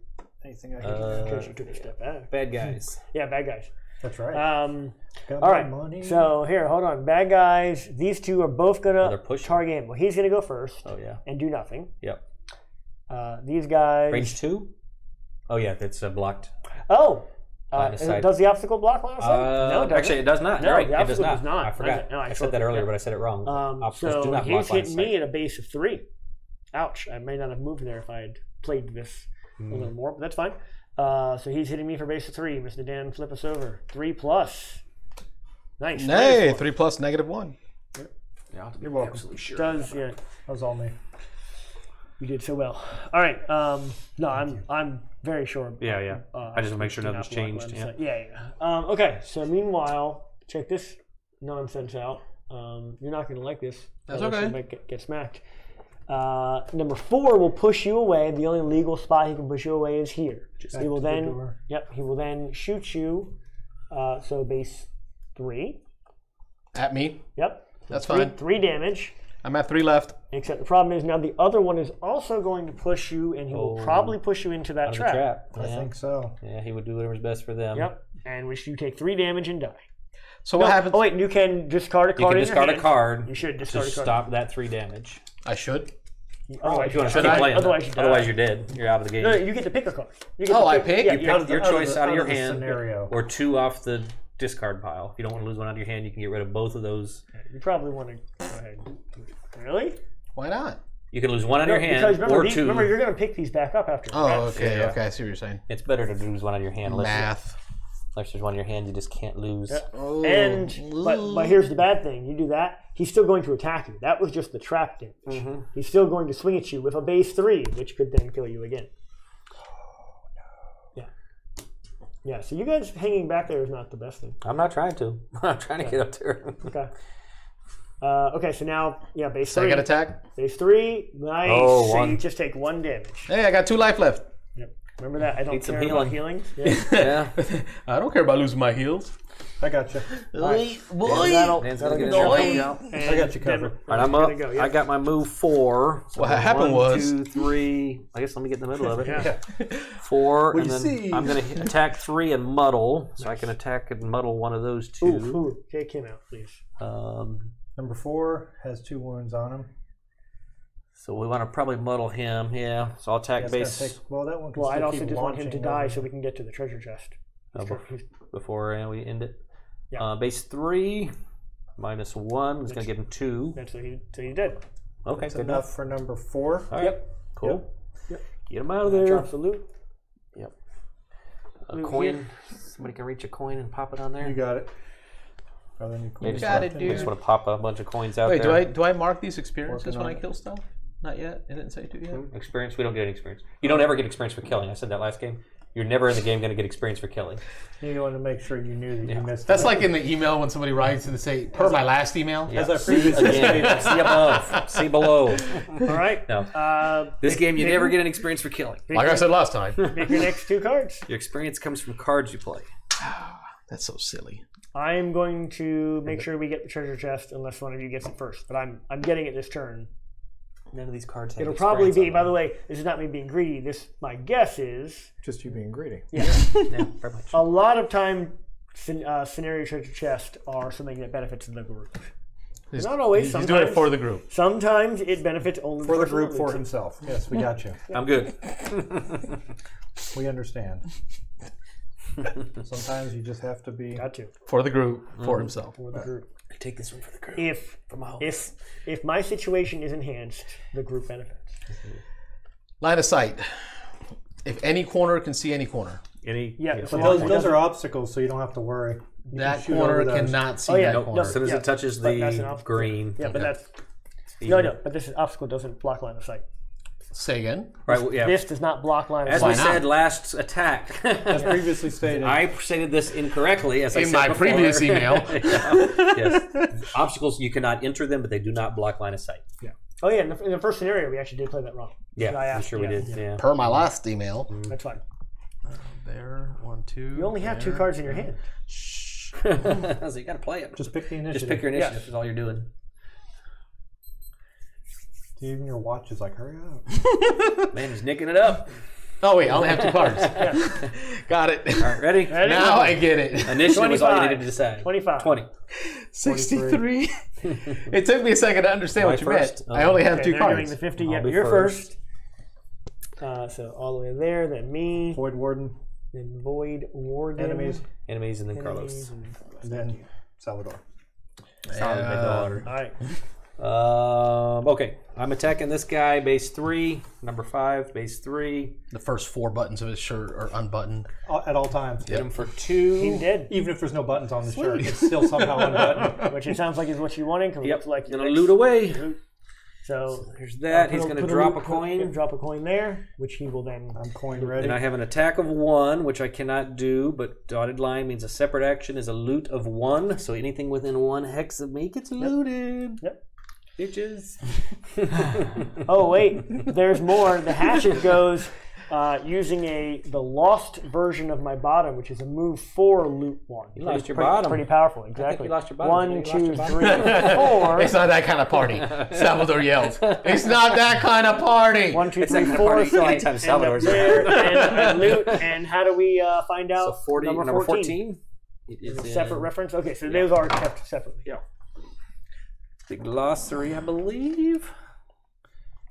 anything I can do. In case you took a step back. Bad guys. Yeah, bad guys. That's right. All right. Money. So here, hold on. Bad guys. These 2 are both gonna target him. Well, he's gonna go first. Oh yeah. And do nothing. Yep. These guys. Range 2. Oh yeah, that's blocked. Oh. Does the obstacle block line? No, it doesn't. Actually, it does not. No, right. the obstacle It does not. I forgot. No, I said that earlier, but I said it wrong. Obstacles do So not block he's line hitting of me sight. at a base of 3. Ouch! I may not have moved there if I had played this a little more, but that's fine. So he's hitting me for base of 3. Mr. Dan, flip us over. 3+. Nice. Nay, 3 plus -1. Yeah, You're welcome. absolutely sure. That was all me. You did so well. All right. No, I'm very sure. Yeah. I just want to make sure nothing's changed. Yeah. Okay. So meanwhile, check this nonsense out. You're not going to like this. That's okay. You might get smacked. Number 4 will push you away. The only legal spot he can push you away is here. He will then. Yep. He will then shoot you. So base 3. At me? Yep. That's fine. 3 damage. I'm at 3 left. Except the problem is now the other one is also going to push you, and he will probably push you into that trap. I think so. Yeah, he would do whatever's best for them. Yep. And which you take 3 damage and die. So what happens? Oh wait, you can discard a card. You can in discard your a hand. card. You should discard a card. Stop that 3 damage. I should. Otherwise, If you want to keep playing. Otherwise, you're dead. You're out of the game. No, you get to pick a card. You get I pick? Yeah, You pick your choice out of your hand, scenario. or 2 off the discard pile. If you don't want to lose one out of your hand, you can get rid of both of those. You probably want to go ahead. Really? Why not? You can lose one out of your hand, because remember, or 2. Remember, you're going to pick these back up after. Oh, right? okay. Yeah. Okay, I see what you're saying. It's better to lose one out of your hand. Math. Unless there's one in your hand, you just can't lose. Yeah. But here's the bad thing. You do that, he's still going to attack you. That was just the trap damage. He's still going to swing at you with a base 3, which could then kill you again. Yeah, so you guys hanging back there is not the best thing. I'm not trying to. I'm trying to get up there. Okay. Okay, so now, base 3. Second attack. Base 3. Nice. Oh, so 1. you just take 1 damage. Hey, I got 2 life left. Yep. Remember that. I don't Need some care about healing. healing. Yeah. I don't care about losing my heals. I got you. Right. That'll get get you out. I got you covered. All right, I'm up. I got my move 4. So What happened was 1, 2, 3. I guess let me get in the middle of it. Yeah. 4, We and then see. I'm going to attack 3 and muddle, so I can attack and muddle one of those 2. Ooh. Take him out, please. Number 4 has 2 wounds on him. So we want to probably muddle him. Yeah. So I'll attack That's base. gonna take, well, that one can Well, I'd still also keep just want him to launching, die doesn't so it? we can get to the treasure chest. Before we end it. Yeah. Base 3 minus 1 is going to give him 2. That's so he did. Okay, That's good enough enough. for number 4. All right. Cool. Yep. Get him out of there. Drop salute. Yep. A Move coin. here. Somebody can reach a coin and pop it on there. You got it. Rather than Maybe got it, I dude. just want to pop a bunch of coins out Wait, there. do I mark these experiences Working when on I it. kill stuff? Not yet. It didn't say to yet. Experience? We don't get any experience. You don't ever get experience for killing. I said that last game. You're never in the game going to get experience for killing. You want to make sure you knew that you missed That's it. like in the email when somebody writes and they say, per my last email. Yeah. As I See previously again. See above. See below. All right. No. This game, you never get an experience for killing. Like I said last time. Make your next 2 cards. Your experience comes from cards you play. That's so silly. I am going to make sure we get the treasure chest unless one of you gets it first. But I'm getting it this turn. None of these cards have It'll probably experience be, on by them. the way, this is not me being greedy. This, my guess is, Just you being greedy. Yeah, very much. a lot of time scenario treasure chest are something that benefits the group. Not always. He's Sometimes, doing it for the group. sometimes it benefits only For the person that group, for loots it. himself. Yes, we got you. I'm good. We understand. Sometimes you just have to be. Got to. For the group, for himself. For the group. I take this one for the group. If my situation is enhanced, the group benefits. Line of sight. If any corner can see any corner. Yeah, But those are obstacles, so you don't have to worry. You That can shoot corner over those. cannot see Oh, yeah, that no, corner. As soon as Yeah, it touches but that's an the obstacle. green. Yeah, but that's no. But this obstacle doesn't block line of sight. Say again. Right, well, yeah. This does not block line of As sight. we said last attack, As previously stated. I stated this incorrectly. As I In said my before. previous email. Yes. Obstacles, you cannot enter them, but they do not block line of sight. Oh yeah, in the first scenario we actually did play that wrong. Yeah, I I'm asked, sure we did. Yeah. Per my last email. That's fine. There, 1, 2. You only have 2 cards in your hand. So you got to play it. Just pick the initiative. Just pick your initiative. Is all you're doing. Even your watch is like, hurry up. Man, he's nicking it up. Oh wait, I only have 2 cards. Got it. All right, ready? Now I get it. Initiative was all you 25. needed to decide. 25. 20. 63. It took me a second to understand what you first? meant. I only have Okay, 2 they're cards. doing the 50. I'll Yeah, be you're first. first. So all the way there, then me, Void Warden, then Void Warden. enemies, Enemies and then enemies, Carlos. and then Salvador. Salvador. All right. Okay, I'm attacking this guy, base 3, number 5, base 3. The first 4 buttons of his shirt are unbuttoned. At all times. Hit him for 2. He's dead. Even if there's no buttons on the shirt, it's still somehow unbuttoned. Which it sounds like is what you wanted. Because it Yep, looks like gonna your loot away. So There's that. He's put going to put drop a loot- coin. Drop a coin there, which he will then. I'm coin ready. And I have an attack of 1, which I cannot do, but dotted line means a separate action is a loot of 1. So anything within 1 hex of me gets looted. Yep. Bitches. Oh wait, there's more. The hatchet goes using the lost version of my bottom, which is a move 4 loot 1. You lost your bottom. Pretty powerful, exactly. you lost your bottom. 1, You lost 2, your 3, bottom. 4. It's not that kind of party. Salvador yells. It's not that kind of party. 1, 2, It's 3, that kind of 4. party So I anytime end Salvador's up there and loot. And how do we find So out 40, number 14? 14? It is A separate reference. Okay, so those are kept separately. Yeah. The glossary, I believe.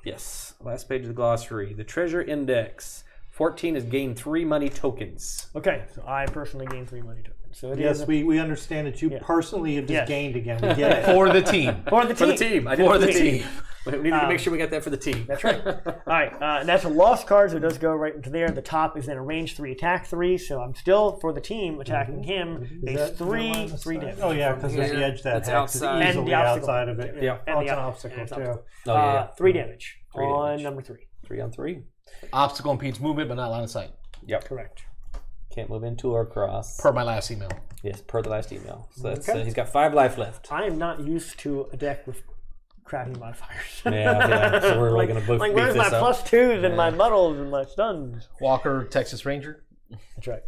Yes, last page of the glossary. The treasure index. 14 is gain 3 money tokens. Okay, so I personally gain 3 money tokens. So it Yes, is we understand that you personally have just Yes. gained again. We get it. For the team. for the team. For the team. I did For it the team. We needed to make sure we got that for the team. That's right. All right, and that's a lost card, so it does go right into there. The top is then a range 3, attack 3. So I'm still for the team attacking him. Base that 3, line of 3 sight? damage. Oh yeah, because there's the edge that That's hex is outside. And easily the obstacle. outside of it. Yeah. Oh, And it's the an and obstacle it's too. obstacle. Oh, yeah. 3 damage 3 on damage. number 3. 3 on 3. Obstacle impedes movement, but not line of sight. Yep. Correct. Can't move into or across. Per my last email. Yes, per the last email. So that's Okay. he's got 5 life left. I am not used to a deck with crappy modifiers. Yeah. So we're really going to like beef where's my this up. +2s and my muddles and my stuns? Walker, Texas Ranger. That's right.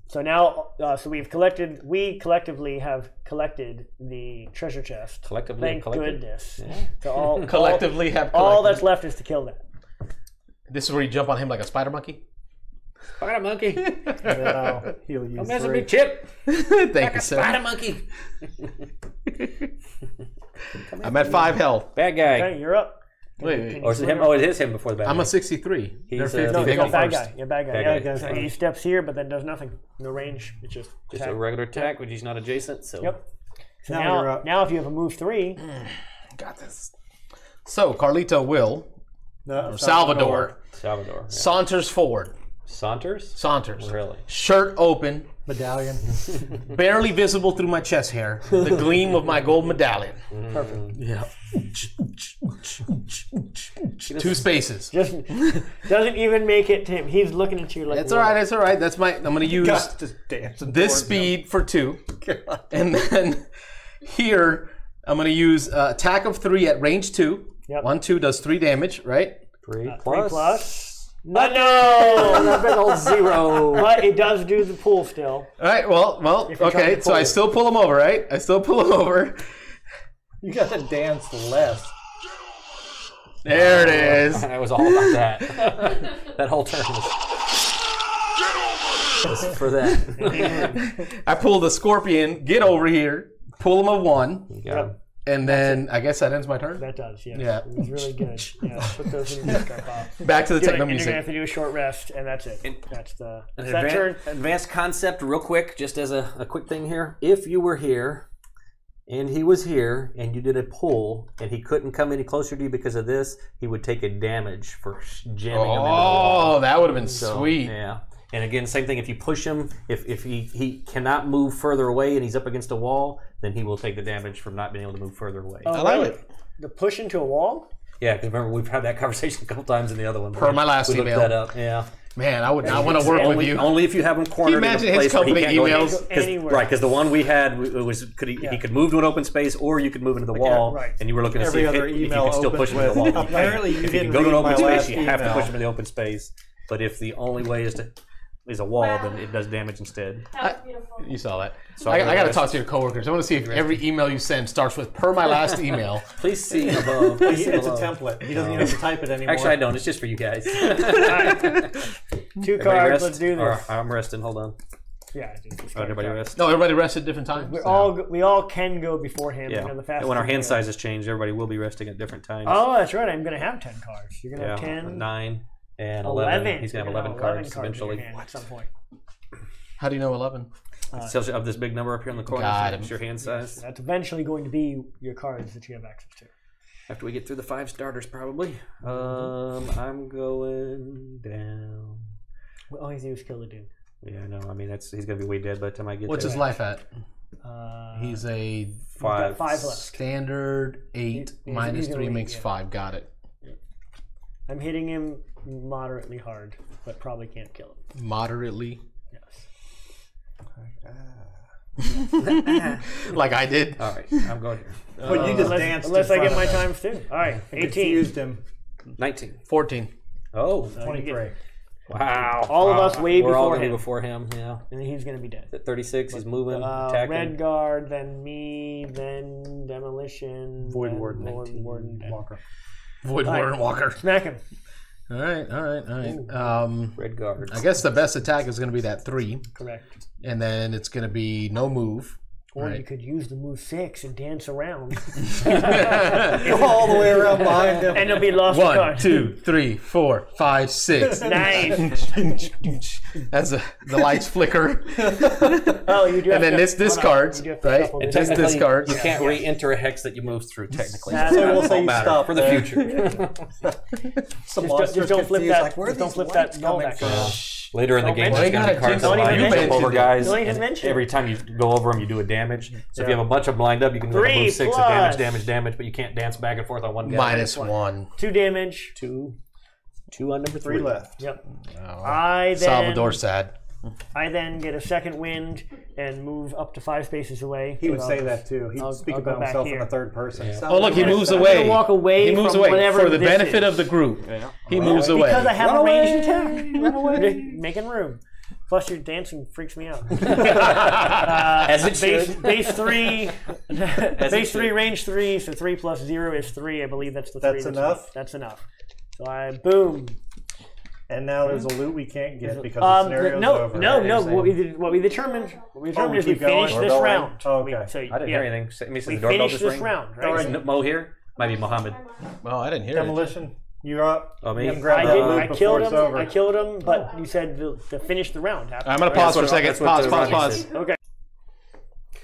So now, so we collectively have collected the treasure chest. Collectively Thank collected? goodness. So Collectively have all collected. that's left is to kill that. This is where you jump on him like a spider monkey. Spider monkey. Then he'll use Don't mess with 3. me, Chip. Thank you, Spider sir. monkey. I'm at 5 health. Bad guy. Okay, you're up. Wait. Or is it him? Oh, it is him before the bad guy. I'm a 63. They're He's, 50. No, They he's go a bad first. guy. Yeah, bad guy. Bad Yeah, guy. so he steps here, but then does nothing. No range. It's just Just attack. a regular attack, which he's not adjacent. So Yep. So Now now, you're up. now if you have a move 3, Got this. So Carlito will, No, or Salvador, Salvador. Yeah. saunters forward. Saunters? Saunters. Really? Shirt open, medallion. barely visible through my chest hair. The gleam of my gold medallion. perfect. Yeah. 2 spaces. Just doesn't even make it to him. He's looking at you like It's all right. It's all right. That's my. I'm going to use Just dance. this speed for 2, and then here I'm going to use attack of 3 at range 2. Yep. 1, 2 does 3 damage, right? 3 3 plus. No, A big old 0. but it does do the pull still. All right. Well. you're trying Okay. to So pull I it. still pull him over, right? I still pull him over. You gotta dance less. There it is. It was all about that. That whole turn was for that. I pulled a scorpion. Get over here. Pull him a 1. You got him. And then I guess that ends my turn. That does, yeah. Yeah. It was really good. Yeah, put those in your discard pile. Back to the techno You're music. gonna have to do a short rest, and that's it. That's the that turn. Advanced concept, real quick, just as a quick thing here. If you were here, and he was here, and you did a pull, and he couldn't come any closer to you because of this, he would take a damage for jamming him into the wall. Oh, that would have been sweet. Yeah. And again, same thing. If you push him, if he cannot move further away and he's up against a wall, then he will take the damage from not being able to move further away. Oh, I like really? it. The push into a wall? Yeah, because remember we've had that conversation a couple times in the other one. Per my last we looked email. that up. Yeah. Man, I would not want to work with you. Only if you have him cornered. Can you imagine in a his place where he company can't go emails? Anywhere. Right, because the one we had was he could move to an open space or you could move into the wall, right. and you were looking to Every see other if you email could still push him into the opens wall. with, apparently you if you didn't can go to an read my open space, last you have to email. push him in the open space. But if the only way is a wall, then it does damage instead. That was beautiful. You saw that. So I I got to rest. talk to your coworkers. I want to see if every email you send starts with "per my last email." Please see above. Please see It's a below. template. He doesn't even have to type it anymore. Actually, I don't. It's just for you guys. 2 Everybody cards, rest? let's do Or this. I'm resting. Hold on. Yeah, just Oh, everybody rest. No, everybody rests at different times. we all can go beforehand. Yeah. You know, the And faster when our we hand go. sizes change, everybody will be resting at different times. Oh, that's right. I'm going to have 10 cards. You're going to yeah. have 10. 9 and 11. He's You're gonna have 11 cards in eventually. your hand at some point. How do you know 11? It tells you of this big number up here in the corner. Got It's him. your hand size. That's eventually going to be your cards that you have access to. After we get through the 5 starters, probably. I'm going down. Well, all you do is kill the dude. Yeah, no. I mean, he's gonna be way dead by the time I get What's there. his life at? He's He's a got 5 left. standard 8 minus he's 3 gonna makes leave, 5. Got it. I'm hitting him moderately hard, but probably can't kill him. Moderately, Yes. like I did. All right, I'm going here. But you just danced Unless in I get front my of him. times too. All right, 18. Confused him. 19. 14. Oh, 23. wow. All of us way We're all before gonna be him. before him. Yeah. And he's going to be dead. At 36, he's moving, attacking. Red guard, then me, then demolition, Void then Warden. Void Warden. dead. Walker. Void All right. Warren Walker. Smack him. All right. Red guards. I guess the best attack is going to be that 3, Correct. and then it's going to be no move. Or you Right. could use the move 6 and dance around. Go all the way around behind him. And it'll be lost 1, card. 2, 3, 4, 5, 6. Nice. As the lights flicker, Oh, you do have and then to, this hold on. discards, You do have to right? shuffle And this. just discards. You can't re-enter a hex that you moved through, technically. That's So right. we'll say Won't you matter stop for the there. future. Some Just monsters don't flip confused, that. like, where are just don't these flip lights that null coming back from? around. Later in the Don't game, mention there's going to it. be cards Don't that allow even you to jump mention over it. guys. Don't even and mention it. every time you go over them, you do a damage. So if you have a bunch of them lined up, you can go 3 move 6 plus. and damage, but you can't dance back and forth on one guy. Minus 1. 2 damage. 2 on number 3 left. Yep. Oh, I then Salvador sad. I then get a second wind and move up to 5 spaces away. He would So say I'll- that too. He'd I'll speak go about back himself in here. the third person. Oh, look, he moves I'm away. gonna walk away He moves from away whatever for the this benefit is. of the group. He moves away. Because I have Run a ranged away. attack. Run away. Making room. Plus, your dancing freaks me out. As it base, should. base 3, it base 3, should. range 3, so 3 plus 0 is 3. I believe that's the 3. That's enough? That's enough. So I boom. And now there's a loot we can't get because the scenario's no, over. no. What we determined we is we keep going? finish We're this going? round. Oh, okay. So, I didn't yeah. hear anything. Let me see We the doorbell finished just this ring. round, right? Is Mo here? Might be Mohammed. Oh, I didn't hear it. Demolition, you're up. Oh, me? You haven't grabbed I, that did, loot I before killed it's him. over. I killed him, but you said to finish the round. I'm going to pause for a second. That's what Pause. Rodney said. Okay.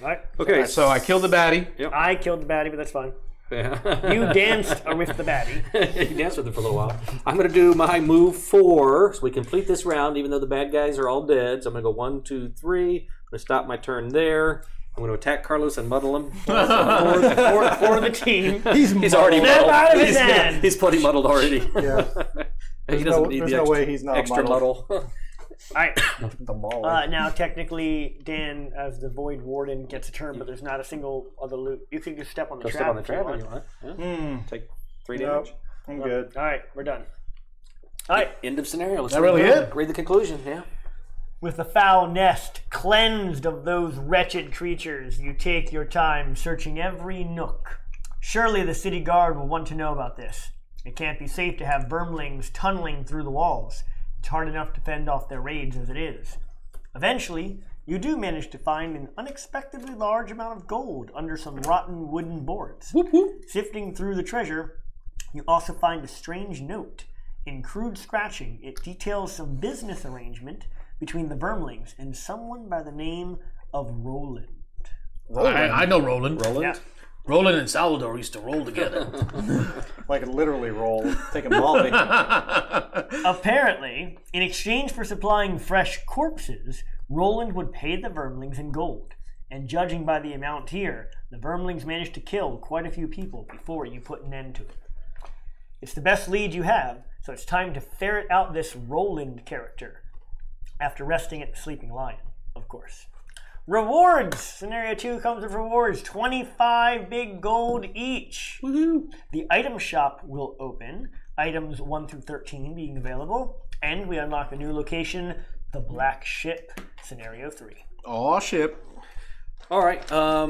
All right. Okay, So I killed the baddie. I killed the baddie, but that's fine. Yeah. You danced with the baddie. You danced with it for a little while. I'm going to do my move 4, so we complete this round, even though the bad guys are all dead. So I'm going to go 1, 2, 3. I'm going to stop my turn there. I'm going to attack Carlos and muddle him. for the team. He's already Snap muddled. out of his hand. He's plenty muddled already. Yeah. He doesn't need There's the no extra, way he's not extra muddled. muddle. All right. The ball. Now, technically, Dan, as the Void Warden, gets a turn, but there's not a single other loot. You can just step on the Go trap. step on the if you trap want. if you want. Yeah. Take 3 damage. Nope, I'm good. All right, we're done. All right. End of scenario. Let's That read really the- it? Read the conclusion, yeah. With the foul nest cleansed of those wretched creatures, you take your time searching every nook. Surely the city guard will want to know about this. It can't be safe to have Vermlings tunneling through the walls. It's hard enough to fend off their raids as it is. Eventually, you do manage to find an unexpectedly large amount of gold under some rotten wooden boards. Whoop, whoop. Sifting through the treasure, you also find a strange note. In crude scratching, it details some business arrangement between the Vermlings and someone by the name of Roland. I know Roland. Yeah. Roland and Salvador used to roll together. Like literally roll, taking Molly. Apparently, in exchange for supplying fresh corpses, Roland would pay the Vermlings in gold. And judging by the amount here, the Vermlings managed to kill quite a few people before you put an end to it. It's the best lead you have, so it's time to ferret out this Roland character. After resting at the Sleeping Lion, of course. Rewards! Scenario 2 comes with rewards. 25 big gold each. Woohoo! The item shop will open. Items 1 through 13 being available. And we unlock a new location, the Black Ship, Scenario 3. Aw, ship. All right. I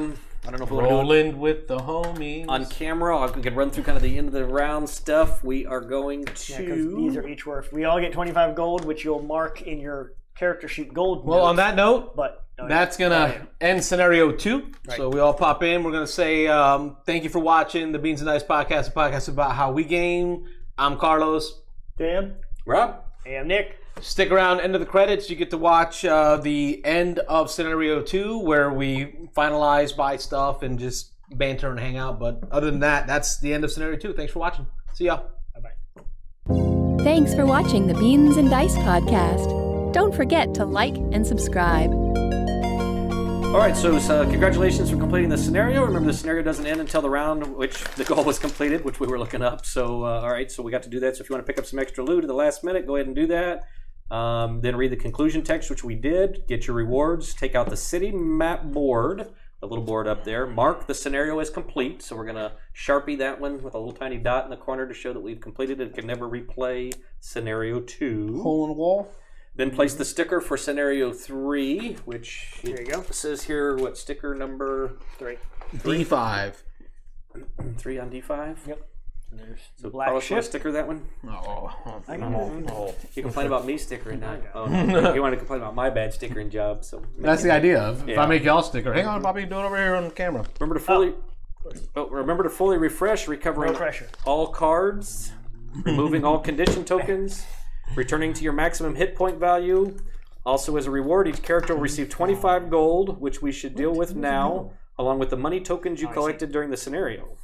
don't know if we'll do it Roland with the homies. on camera. We could run through kind of the end of the round stuff. We are going Yeah, because to. these are each worth. We all get 25 gold, which you'll mark in your character sheet gold. Well, notes, on that note, but that's gonna end scenario 2. Right. So we all pop in. We're gonna say thank you for watching the Beans and Dice podcast, a podcast about how we game. I'm Carlos. Dan. Rob. Hey, I'm Nick. Stick around, end of the credits. You get to watch the end of scenario 2, where we finalize, buy stuff, and just banter and hang out. But other than that, that's the end of scenario 2. Thanks for watching. See ya. Bye-bye. Thanks for watching the Beans and Dice podcast. Don't forget to like and subscribe. All right, so congratulations for completing the scenario. Remember, the scenario doesn't end until the round which the goal was completed, which we were looking up. So, all right, so we got to do that. So if you want to pick up some extra loot at the last minute, go ahead and do that. Then read the conclusion text, which we did. Get your rewards. Take out the city map board, the little board up there. Mark the scenario as complete. So we're going to Sharpie that one with a little tiny dot in the corner to show that we've completed it. It can never replay scenario 2. Hole in the wall. Then place the sticker for scenario 3, which There you go. says here, what sticker number? 3. D5. 3 on D5? Yep. And there's So Black Carlos, want Ship. to sticker that one? Oh, I can do it. You complain about me stickering that. Oh, no. You want to complain about my bad stickering job. So that's the idea. If Yeah. I make y'all sticker, hang on, Bobby, do it over here on the camera. Remember to fully refresh, recovering No pressure. all cards, removing all condition tokens, returning to your maximum hit point value. Also, as a reward, each character will receive 25 gold, which we should deal with now, along with the money tokens you collected during the scenario.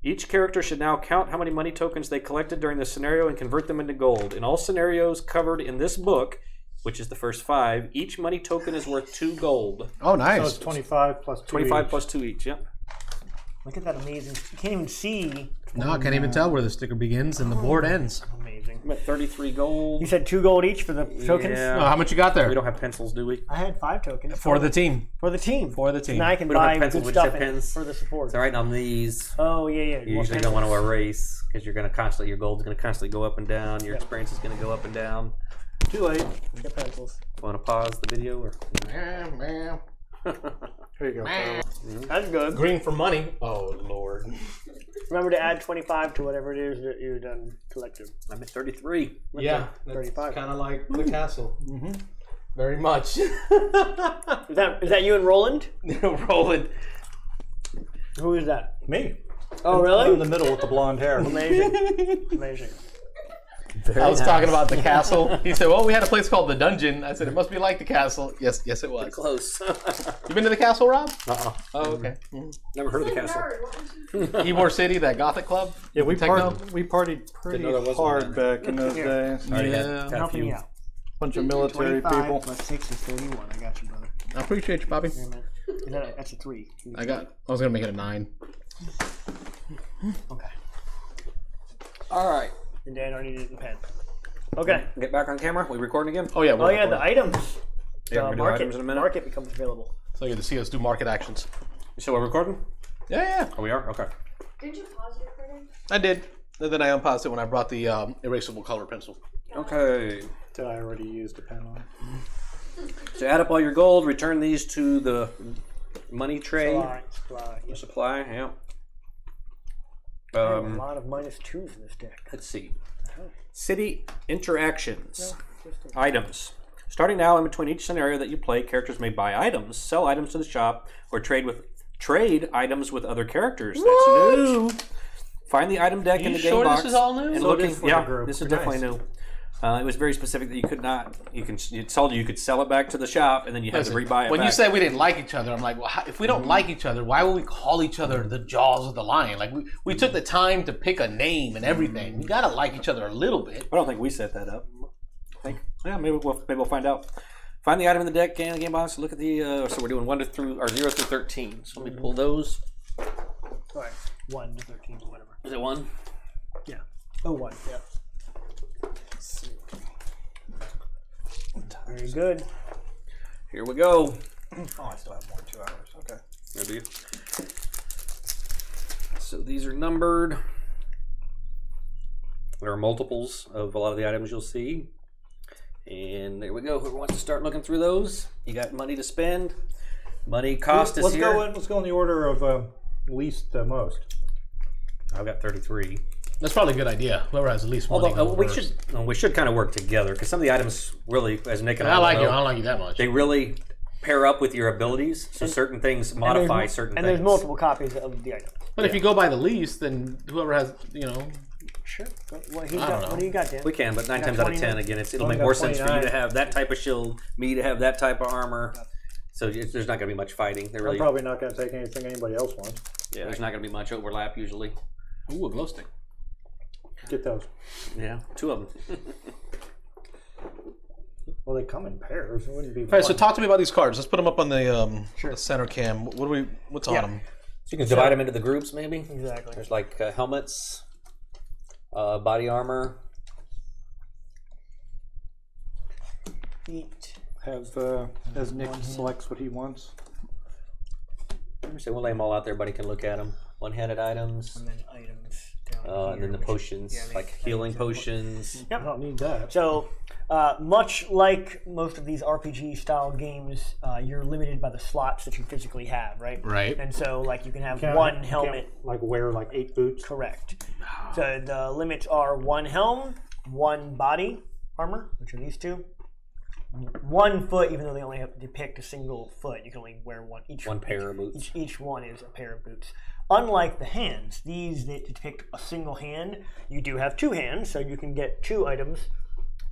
Each character should now count how many money tokens they collected during the scenario and convert them into gold. In all scenarios covered in this book, which is the first 5, each money token is worth 2 gold. Oh, So nice. it's 25 plus 2 25 each. plus 2 each, yep. Look at that amazing. You can't even see. No, I can't even tell where the sticker begins and the board ends. Amazing. I'm at 33 gold. You said 2 gold each for the tokens? Yeah. Oh, how much you got there? We don't have pencils, do we? I had 5 tokens. For the team. For the team. For the team. Now I can We don't have buy pencils, good we just stuff have pens. for the support. It's all right on these. Oh, yeah, yeah. You usually don't want to erase because you're going to constantly, your gold's going to constantly go up and down. Your experience is going to go up and down. Too late. Get pencils. Want to pause the video? Or Here you go. Carlos. That's good. Green for money. Oh, Lord. Remember to add 25 to whatever it is that you done collected. I'm at 33. Yeah, that's 35. kind of like the castle. Mm-hmm. Very much. Is that you and Roland? Roland. Who is that? Me. Oh, I'm really? in the middle with the blonde hair. Amazing. Amazing. I was talking about the castle. He said, well, we had a place called the Dungeon. I said, it must be like the castle. Yes, it was. Close. You been to the castle, Rob? Uh-uh. Oh, okay. Never heard of the castle. Ybor City, that Gothic club? Yeah, we Techno? partied pretty know there was hard one back in those days. Already had Yeah. a Helping few. you out. Bunch of military 25 people. plus 6 is 31. I got you, brother. I appreciate you, Bobby. Here, man. That's a 3. I was going to make it a 9. Okay. All right. And Dan already did it in pen. Okay. Get back on camera. We recording again? Oh, yeah. Oh, yeah, the items. Yeah, we're gonna do market, items in a minute. market becomes available. So you get to see us do market actions. So we're recording? Yeah. Oh, we are? Okay. Did you pause your recording? I did. And then I unpaused it when I brought the erasable color pencil. Okay. That I already used a pen on. So add up all your gold, return these to the money tray. Supply. The supply, yeah. A lot of -2s in this deck. Let's see. City interactions. Items. Starting now, in between each scenario that you play, characters may buy items, sell items to the shop, or trade items with other characters. That's new. Find the item deck in the game box. This is all new? And looking, yeah, this is definitely new. It was very specific that you could not. It told you could sell it back to the shop, and then you had to rebuy it. When back. you said we didn't like each other, I'm like, well, if we don't like each other, why would we call each other the Jaws of the Lion? Like we took the time to pick a name and everything. We gotta like each other a little bit. I don't think we set that up. Maybe we'll find out. Find the item in the deck, in the game box. Look at the. So we're doing 0 through 13. So let me pull those. All right, 1 to 13, whatever. Is it 1? Yeah. Oh, 1. Yeah. Very good. Here we go. Oh, I still have more than 2 hours. Okay. There do you. So these are numbered. There are multiples of a lot of the items you'll see. And there we go. Whoever wants to start looking through those, you got money to spend. Money cost is here. Let's go in the order of least to most. I've got 33. That's probably a good idea. Whoever has at least one. Although we should kind of work together because some of the items really, as Nick and I I don't like you that much. They really pair up with your abilities. So certain things modify certain things. And there's multiple copies of the item. But if you go by the least, then whoever has, Sure. What do you got, Dan? We can, but 9 times out of 10, again, it'll make more sense for you to have that type of shield, me to have that type of armor. So there's not going to be much fighting. I'm probably not going to take anything anybody else wants. Yeah, there's not going to be much overlap usually. Ooh, a glow stick. Get those. Yeah, 2 of them. Well, they come in pairs. It wouldn't be. All right, so talk to me about these cards. Let's put them up on the center cam. What's on them? So you can divide them into the groups, maybe. Exactly. There's like helmets, body armor. Feet. As Nick selects what he wants. So we'll lay them all out there. Everybody can look at them. One-handed items. And then items down here. And then the potions, like healing potions. Yep. I don't need that. So, much like most of these RPG-style games, you're limited by the slots that you physically have, right? Right. And so, like, you can have one helmet. Like wear like 8 boots. Correct. So the limits are 1 helm, 1 body armor, which are these 2. 1 foot, even though they only have to depict a single foot, you can only wear one. One pair of boots. Each one is a pair of boots. Unlike the hands, these that depict a single hand, you do have 2 hands, so you can get 2 items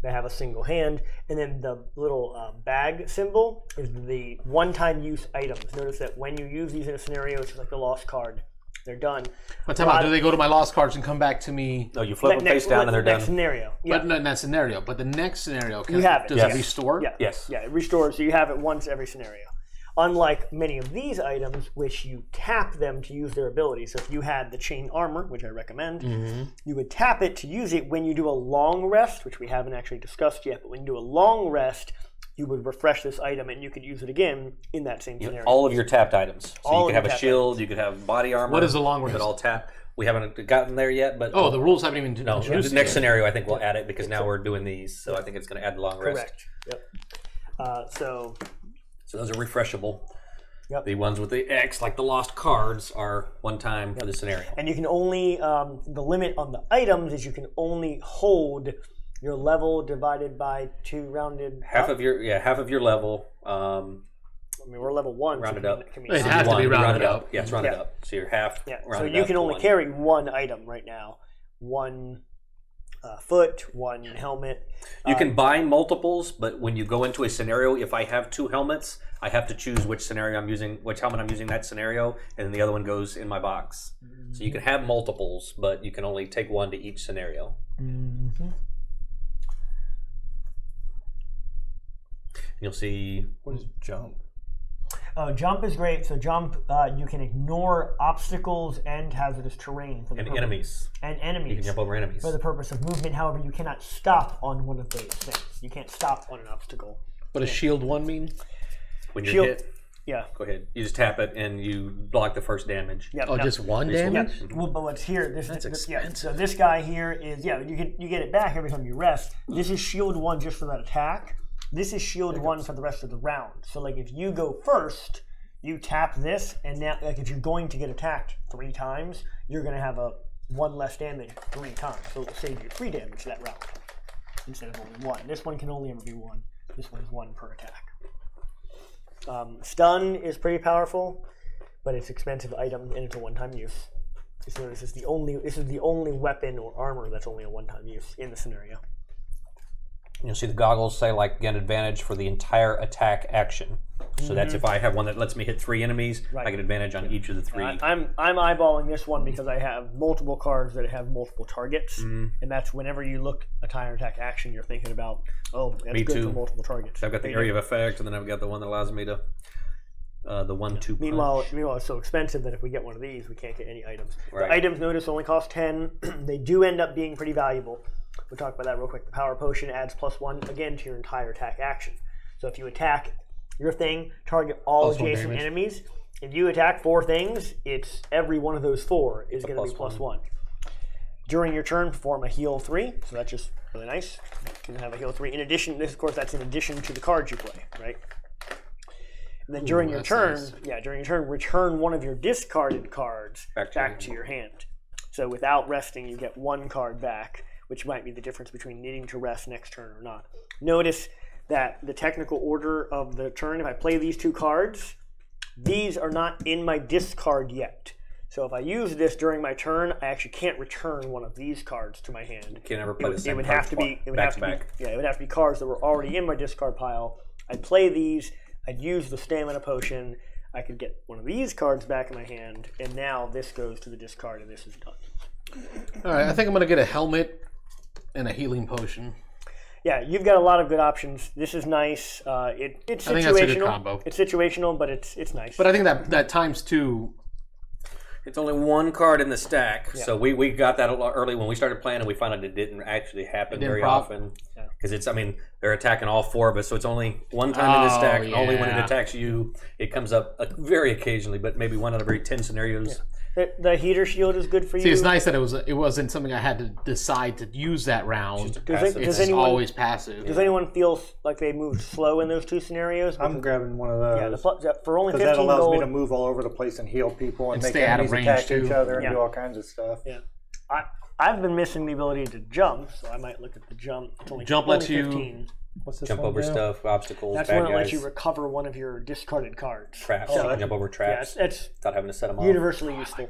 that have a single hand. And then the little bag symbol is the one-time use items. Notice that when you use these in a scenario, it's just like the lost card. They're done. But do they go to my lost cards and come back to me? No, you flip them face down and they're done. Next scenario. Yeah. But not in that scenario. But the next scenario, You have it. Does it restore? Yeah. Yes. Yeah, it restores, so you have it once every scenario. Unlike many of these items, which you tap them to use their ability. So if you had the chain armor, which I recommend, you would tap it to use it when you do a long rest, which we haven't actually discussed yet, but when you do a long rest, you would refresh this item and you could use it again in that same scenario. All of your tapped items. So you could have a shield, items. you could have body armor. What is the long rest? You could all tap. We haven't gotten there yet, but the rules haven't even no. introduced The next yet. scenario, I think we'll add it because now we're doing these, so I think it's going to add the long rest. Correct. Yep. So those are refreshable. Yep. The ones with the X, like the lost cards, are one time for the scenario. And you can only the limit on the items is you can only hold your level divided by 2 rounded. Half of your level. I mean, we're level 1. Rounded so up. It has to be rounded up. Yeah, it's rounded up. So you're half. Yeah. So rounded you up can to only 1. carry 1 item right now. 1 foot, 1 helmet. You can buy multiples, but when you go into a scenario, if I have 2 helmets, I have to choose which scenario I'm using, which helmet I'm using that scenario, and then the other one goes in my box. So you can have multiples, but you can only take 1 to each scenario. You'll see. What is jump? Jump is great. So jump, you can ignore obstacles and hazardous terrain for the And enemies. And enemies. You can jump over enemies. For the purpose of movement. However, you cannot stop on one of those things. You can't stop on an obstacle. What does shield 1 mean? When you're Shield- hit, Yeah. go ahead. You just tap it and you block the first damage. Yep. Oh, no. just 1 Yeah. damage? Well, but what's here? That's expensive. So this guy here is you get it back every time you rest. This is shield 1 just for that attack. This is shield 1 for the rest of the round. So like if you go first, you tap this, and now like if you're going to get attacked 3 times, you're going to have a 1 less damage 3 times. So it'll save you 3 damage that round instead of only 1. This one can only ever be 1. This one's 1 per attack. Stun is pretty powerful, but it's an expensive item and it's a one-time use. So this is the only weapon or armor that's only a one-time use in the scenario. You'll see the goggles say like get advantage for the entire attack action. So that's if I have one that lets me hit 3 enemies, I get advantage on each of the 3. I'm eyeballing this one because I have multiple cards that have multiple targets, and that's whenever you look entire attack action, you're thinking about that's Me good too. for multiple targets. I've got the area of effect, and then I've got the one that allows me to the 1-2 Meanwhile, punch. it's so expensive that if we get one of these, we can't get any items. Right. The items, notice, only cost 10. They do end up being pretty valuable. We'll talk about that real quick. The power potion adds +1 again to your entire attack action. So if you attack your thing, target all +1 adjacent damage. enemies. If you attack 4 things, it's every one of those 4 is going to be +1. During your turn, perform a heal 3. So that's just really nice. You can have a heal 3. In addition, this of course that's in addition to the cards you play, right? And then during your turn, return one of your discarded cards back to your hand. So without resting, you get 1 card back, which might be the difference between needing to rest next turn or not. Notice that the technical order of the turn, if I play these 2 cards, these are not in my discard yet. So if I use this during my turn, I actually can't return one of these cards to my hand. You can't ever play the same It would cards have to be back to back. it would have to be cards that were already in my discard pile. I'd play these, I'd use the stamina potion, I could get one of these cards back in my hand, and now this goes to the discard and this is done. All right, I think I'm going to get a helmet and a healing potion. Yeah, you've got a lot of good options. This is nice. It's situational. I think that's a good combo. It's situational, but it's nice. But I think that times 2. It's only 1 card in the stack, so we got that a lot early when we started playing, and we found out it didn't actually happen very often. Because they're attacking all 4 of us, so it's only 1 time in the stack. Yeah. Only when it attacks you, it comes up very occasionally, but maybe 1 out of every 10 scenarios. The heater shield is good for you. See, it's nice that it wasn't something I had to decide to use that round. It's always passive. Does anyone feel like they moved slow in those 2 scenarios? I'm grabbing one of those. Yeah, for only 15 that allows gold. me to move all over the place and heal people and make stay out of enemies range, attack too. each other and do all kinds of stuff. Yeah, I've been missing the ability to jump, so I might look at the jump. It's only, Jump lets you 15. What's this Jump one over do? stuff, obstacles, That's bad when it lets guys, you recover one of your discarded cards. traps. So You can jump over traps it's without having to set them off. universally useful.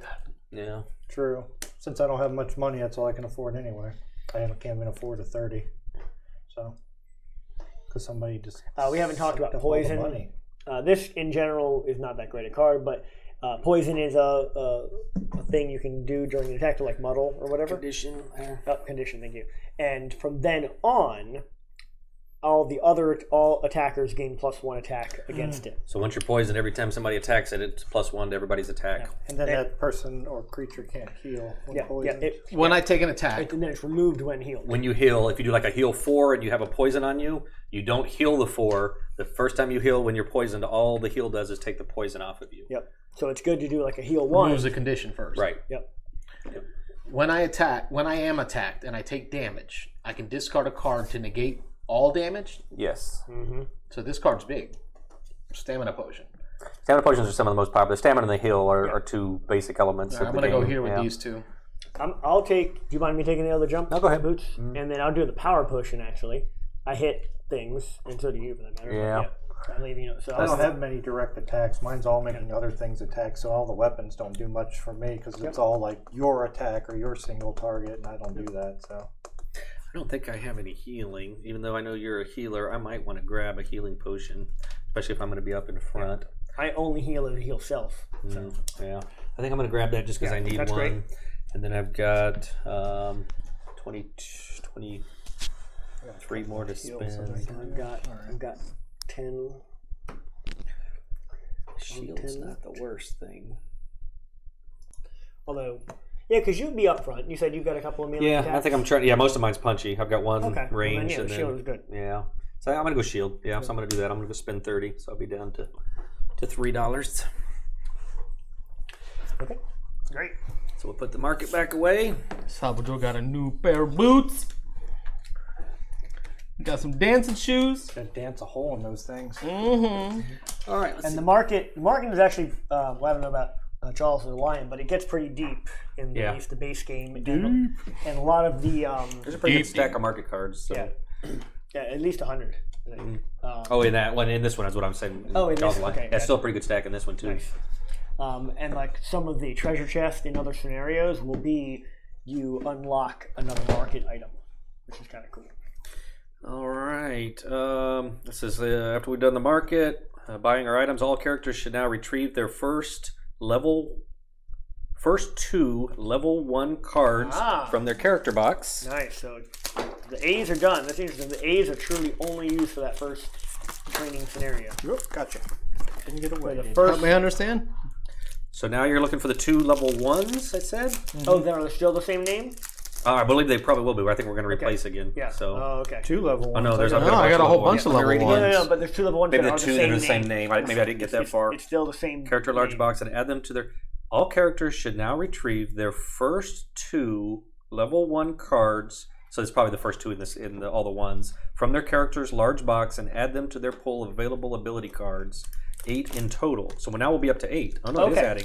Yeah. True. Since I don't have much money, that's all I can afford anyway. I can't even afford a 30. So, because somebody just We haven't talked about sucked up all the poison. money. This, in general, is not that great a card, but poison is a thing you can do during an attack to like muddle or whatever. Condition there. Condition, thank you. And from then on, all attackers gain +1 attack against it. So once you're poisoned, every time somebody attacks it, it's +1 to everybody's attack. And then that person or creature can't heal when poisoned. When I take an attack, And then it's removed when healed. When you heal, if you do like a heal 4 and you have a poison on you, you don't heal the 4. The first time you heal when you're poisoned, all the heal does is take the poison off of you. Yep. So it's good to do like a heal 1. removes the condition first. Right. Yep. When I am attacked and I take damage, I can discard a card to negate all damage. Yes. So this card's big. Stamina potion. Stamina potions are some of the most popular. Stamina and the heal are 2 basic elements of I'm the going to game. go here with these 2. I'll take. Do you mind me taking the other jump? No, go ahead. Boots, and then I'll do the power potion. Actually, I hit things, and so do you, for that matter. Yeah. So I'm leaving. So I don't have many direct attacks. Mine's all making other things attack, so all the weapons don't do much for me because it's all like your attack or your single target, and I don't do that. So I don't think I have any healing. Even though I know you're a healer, I might want to grab a healing potion, especially if I'm going to be up in front. I only heal and heal self. So. Yeah. I think I'm going to grab that just because I need that's one. great. And then I've got 23 more to spend. I've got 10. Shield's not the worst thing. Although, yeah, because you'd be up front. You said you've got a couple of melee attacks. I think I'm trying. Yeah, most of mine's punchy. I've got one range, the and shield then is good. yeah. So I'm gonna go shield. Yeah, so I'm gonna do that. I'm gonna go spend 30, so I'll be down to $3. Okay, great. So we'll put the market back away. Salvador got a new pair of boots. Got some dancing shoes. gotta dance a hole in those things. All right. And the market is actually. Well, I don't know about Jaws of the Lion, but it gets pretty deep in at least the base game. And a lot of the there's a pretty good stack of market cards. So. Yeah, at least 100. In that one, in this one is what I'm saying. Oh, in this one. Okay, that's still a pretty good stack in this one too. Nice. And like some of the treasure chests in other scenarios will be you unlock another market item, which is kind of cool. All right. This is after we've done the market, buying our items. All characters should now retrieve their first two level 1 cards from their character box. Nice. So the A's are done. That's interesting. The A's are truly only used for that first training scenario. Yep, gotcha. Didn't get away. Help me understand. So now you're looking for the 2 level 1s, I said? Oh, then are they still the same name? I believe they probably will be. I think we're going to replace again. Yeah. So. Oh, okay. 2 level 1s. Oh, no, there's I got a whole bunch of level 1s. No, but there's 2 level 1s maybe that are the 2 that are the same name. Maybe I didn't get that far. It's still the same character large name. box and add them to their... All characters should now retrieve their first 2 level 1 cards. So it's probably the first 2 in all the ones from their character's large box and add them to their pool of available ability cards. 8 in total. So now we'll be up to 8. Oh no, it is adding.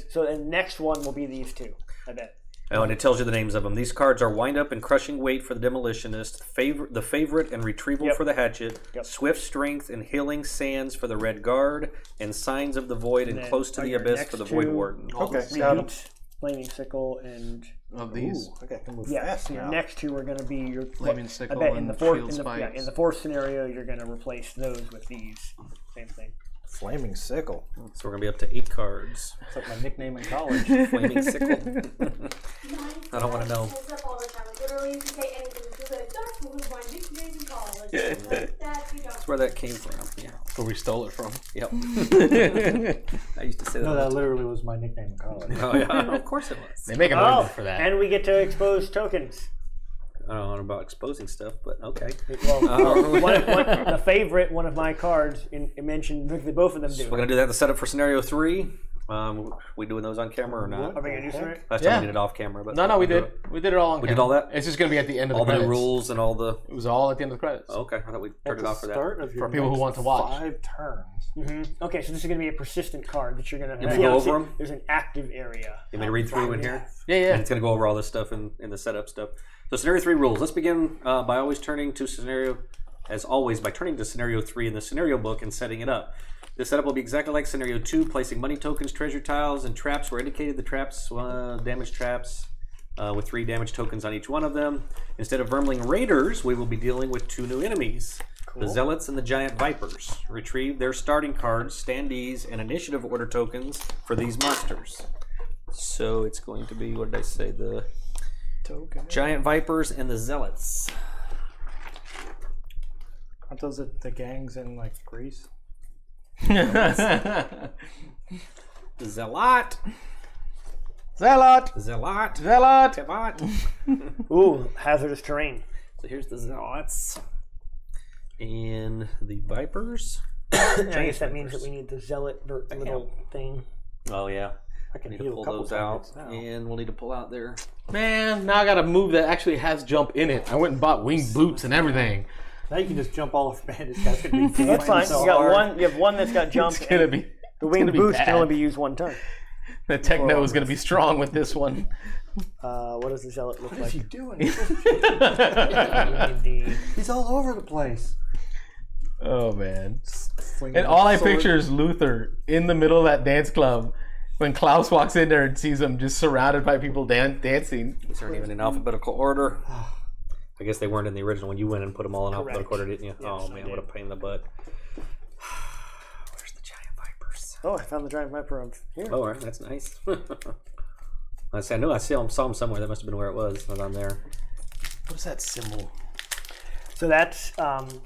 So the next one will be these 2. I bet. Oh, and it tells you the names of them. These cards are Wind Up and Crushing Weight for the Demolitionist, the Favorite and Retrieval for the Hatchet, Swift Strength and Healing Sands for the Red Guard, and Signs of the Void and Close to the Abyss for the Void Warden. Okay, got them. Flaming Sickle and of these. Okay, I can move fast. So your next 2 are going to be your Flaming Sickle I bet and in the Shield Spikes. in the 4th scenario, you're going to replace those with these. Same thing. Flaming Sickle. So we're going to be up to 8 cards. It's like my nickname in college. Flaming Sickle. I don't want to know. Heads up all the time. Like, literally, if you say anything, it's like, that's what was my nickname in college. That's where that came from. Yeah. Where we stole it from. Yep. I used to say that. No, that literally was my nickname in college. Oh, yeah. Of course it was. They make a movement for that. And we get to expose tokens. I don't know about exposing stuff, but okay. Well, the favorite, one of my cards, mentioned both of them do. So we're going to do that in the setup for scenario 3. We doing those on camera or not? Are we going to do something? Last time we did it off camera. But No, we did. We did it all on camera. We did all that? It's just going to be at the end of all the credits. All the rules and all the... It was all at the end of the credits. Oh, okay, I thought we turned it off for that. For people who want to watch. 5 turns. Okay, so this is going to be a persistent card that you're going to... You want me to go over them? There's an active area. You want me to read through in here? Yeah. And it's going to go over all this stuff in the setup stuff. So scenario 3 rules. Let's begin by turning to scenario 3 in the scenario book and setting it up. This setup will be exactly like scenario 2, placing money tokens, treasure tiles, and traps where indicated. The traps, damage traps, with 3 damage tokens on each one of them. Instead of Vermling Raiders, we will be dealing with 2 new enemies. Cool. The Zealots and the Giant Vipers. Retrieve their starting cards, standees, and initiative order tokens for these monsters. So it's going to be, what did I say, the Giant Vipers and the Zealots. Aren't those the gangs in like Greece? Zealot. Ooh, hazardous terrain. So here's the Zealots. And the Vipers. I guess that means that we need the Zealot little thing. Oh, yeah. I can need to heal pull a couple those out. now. And we'll need to pull out there. Man, now I got a move that actually has jump in it. I went and bought winged boots and everything. Now you can just jump all over bandits. That's gonna be That's fine. so You got hard. one. You have one that's got jump. It's gonna be. The winged be boots bad. can only be used one time. The techno is gonna be strong with this one. What does the Zealot look What like? is he doing? We need He's all over the place. Oh man! Flinging And all I sword. picture is Luther in the middle of that dance club when Klaus walks in there and sees him just surrounded by people dancing. These aren't even in alphabetical order. I guess they weren't in the original one. You went and put them all in alphabetical order, didn't you? Yes, oh I man, did. what a pain in the butt. Where's the Giant Vipers? Oh, I found the Giant Viper up here. Oh, all right, that's nice. I know I saw him somewhere. That must have been where it was. Not on there. What is that symbol? So that's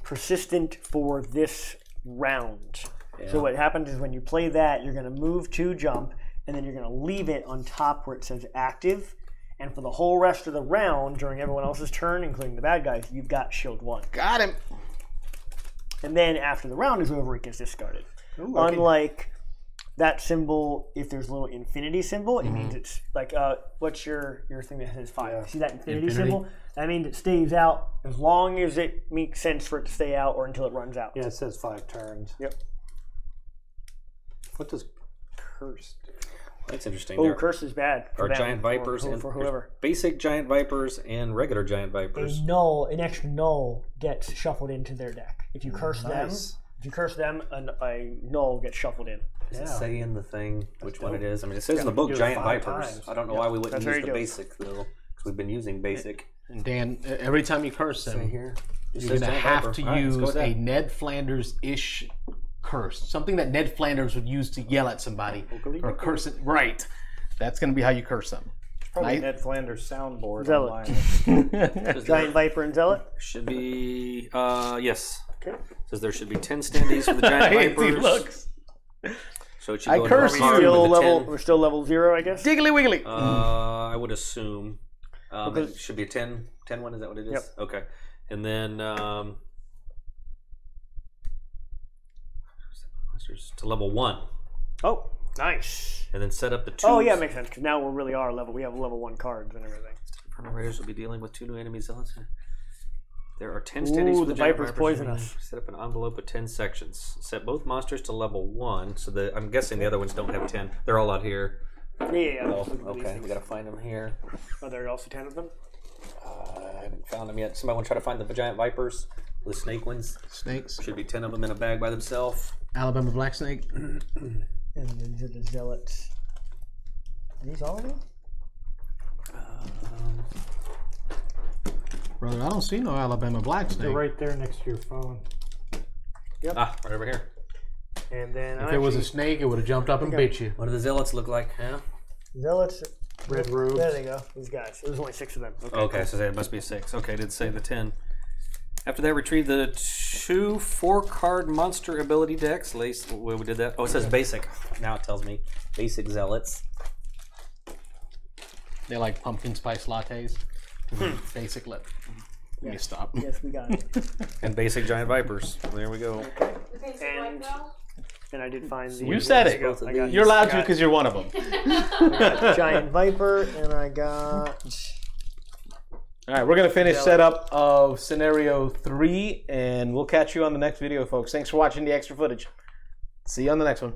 persistent for this round. Yeah. So what happens is when you play that, you're going to move to jump, and then you're going to leave it on top where it says active. And for the whole rest of the round, during everyone else's turn, including the bad guys, you've got shield 1. Got him. And then after the round is over, it gets discarded. Ooh, okay. Unlike that symbol, if there's a little infinity symbol, it means it's like, what's your thing that says 5? Yeah. See that infinity symbol? That means it stays out as long as it makes sense for it to stay out or until it runs out. Yeah, it says 5 turns. Yep. What does curse do? That's interesting. Oh, There curse is bad. For are them, giant vipers or and for whoever. basic giant vipers and regular giant vipers. An extra null gets shuffled into their deck. If you curse them, a null gets shuffled in. Does it say in the thing which one it is? I mean, it says in the book giant vipers. times. I don't know why we wouldn't That's use very the dope. basic though, because we've been using basic. And Dan, every time you curse them, Here, it you're says going to giant have viper. to All right, let's go use with that. a Ned Flanders-ish curse. Something that Ned Flanders would use to yell at somebody. Or curse it. Right. That's going to be how you curse them. Probably Nice. Ned Flanders soundboard Zealot. online. Giant Viper and Zealot? Should be yes. Okay. Says there should be 10 standees for the giant vipers. Looks. So it should I go curse in you. hard Still with the level, 10. we're still level 0, I guess? Jiggly wiggly. I would assume. Because- It should be a 10 one, is that what it is? Yep. Okay. And then monsters to level 1. Oh, nice. And then set up the 2s. Oh, yeah, it makes sense, because now we really are level. We have level 1 cards and everything. Permanent raiders will be dealing with 2 new enemy zealots. There are 10 standees Ooh, for the giant vipers vipers. poison us. Set up an envelope with 10 sections. Set both monsters to level 1. So I'm guessing the other ones don't have 10. They're all out here. Yeah. Oh, okay. We gotta find them here. Are there also 10 of them? I haven't found them yet. Somebody want to try to find the giant vipers? The snake ones? Snakes. Should be 10 of them in a bag by themselves. Alabama black snake. And these are the Zealots. Are these all of them? Brother, I don't see no Alabama black They're snake. right there next to your phone. Ah, right over here. And then If it was a snake, it would have jumped up and bit you. What do the zealots look like? Yeah. Zealots. Red robes. There they go. These guys. There's only 6 of them. Okay, so it must be 6. Okay, did say the 10. After that, retrieve the 2 4-card monster ability decks. We did that. Oh, it says basic. Now it tells me basic zealots. They like pumpkin spice lattes. Basic lip. Let me stop. Yes, we got it. And basic giant vipers. There we go. The basic And- white bell. And I did find the. You said it. Both of I got, these. You're allowed to got because you're one of them. Giant Viper, and I got. All right, we're going to finish setup of scenario 3, and we'll catch you on the next video, folks. Thanks for watching the extra footage. See you on the next one.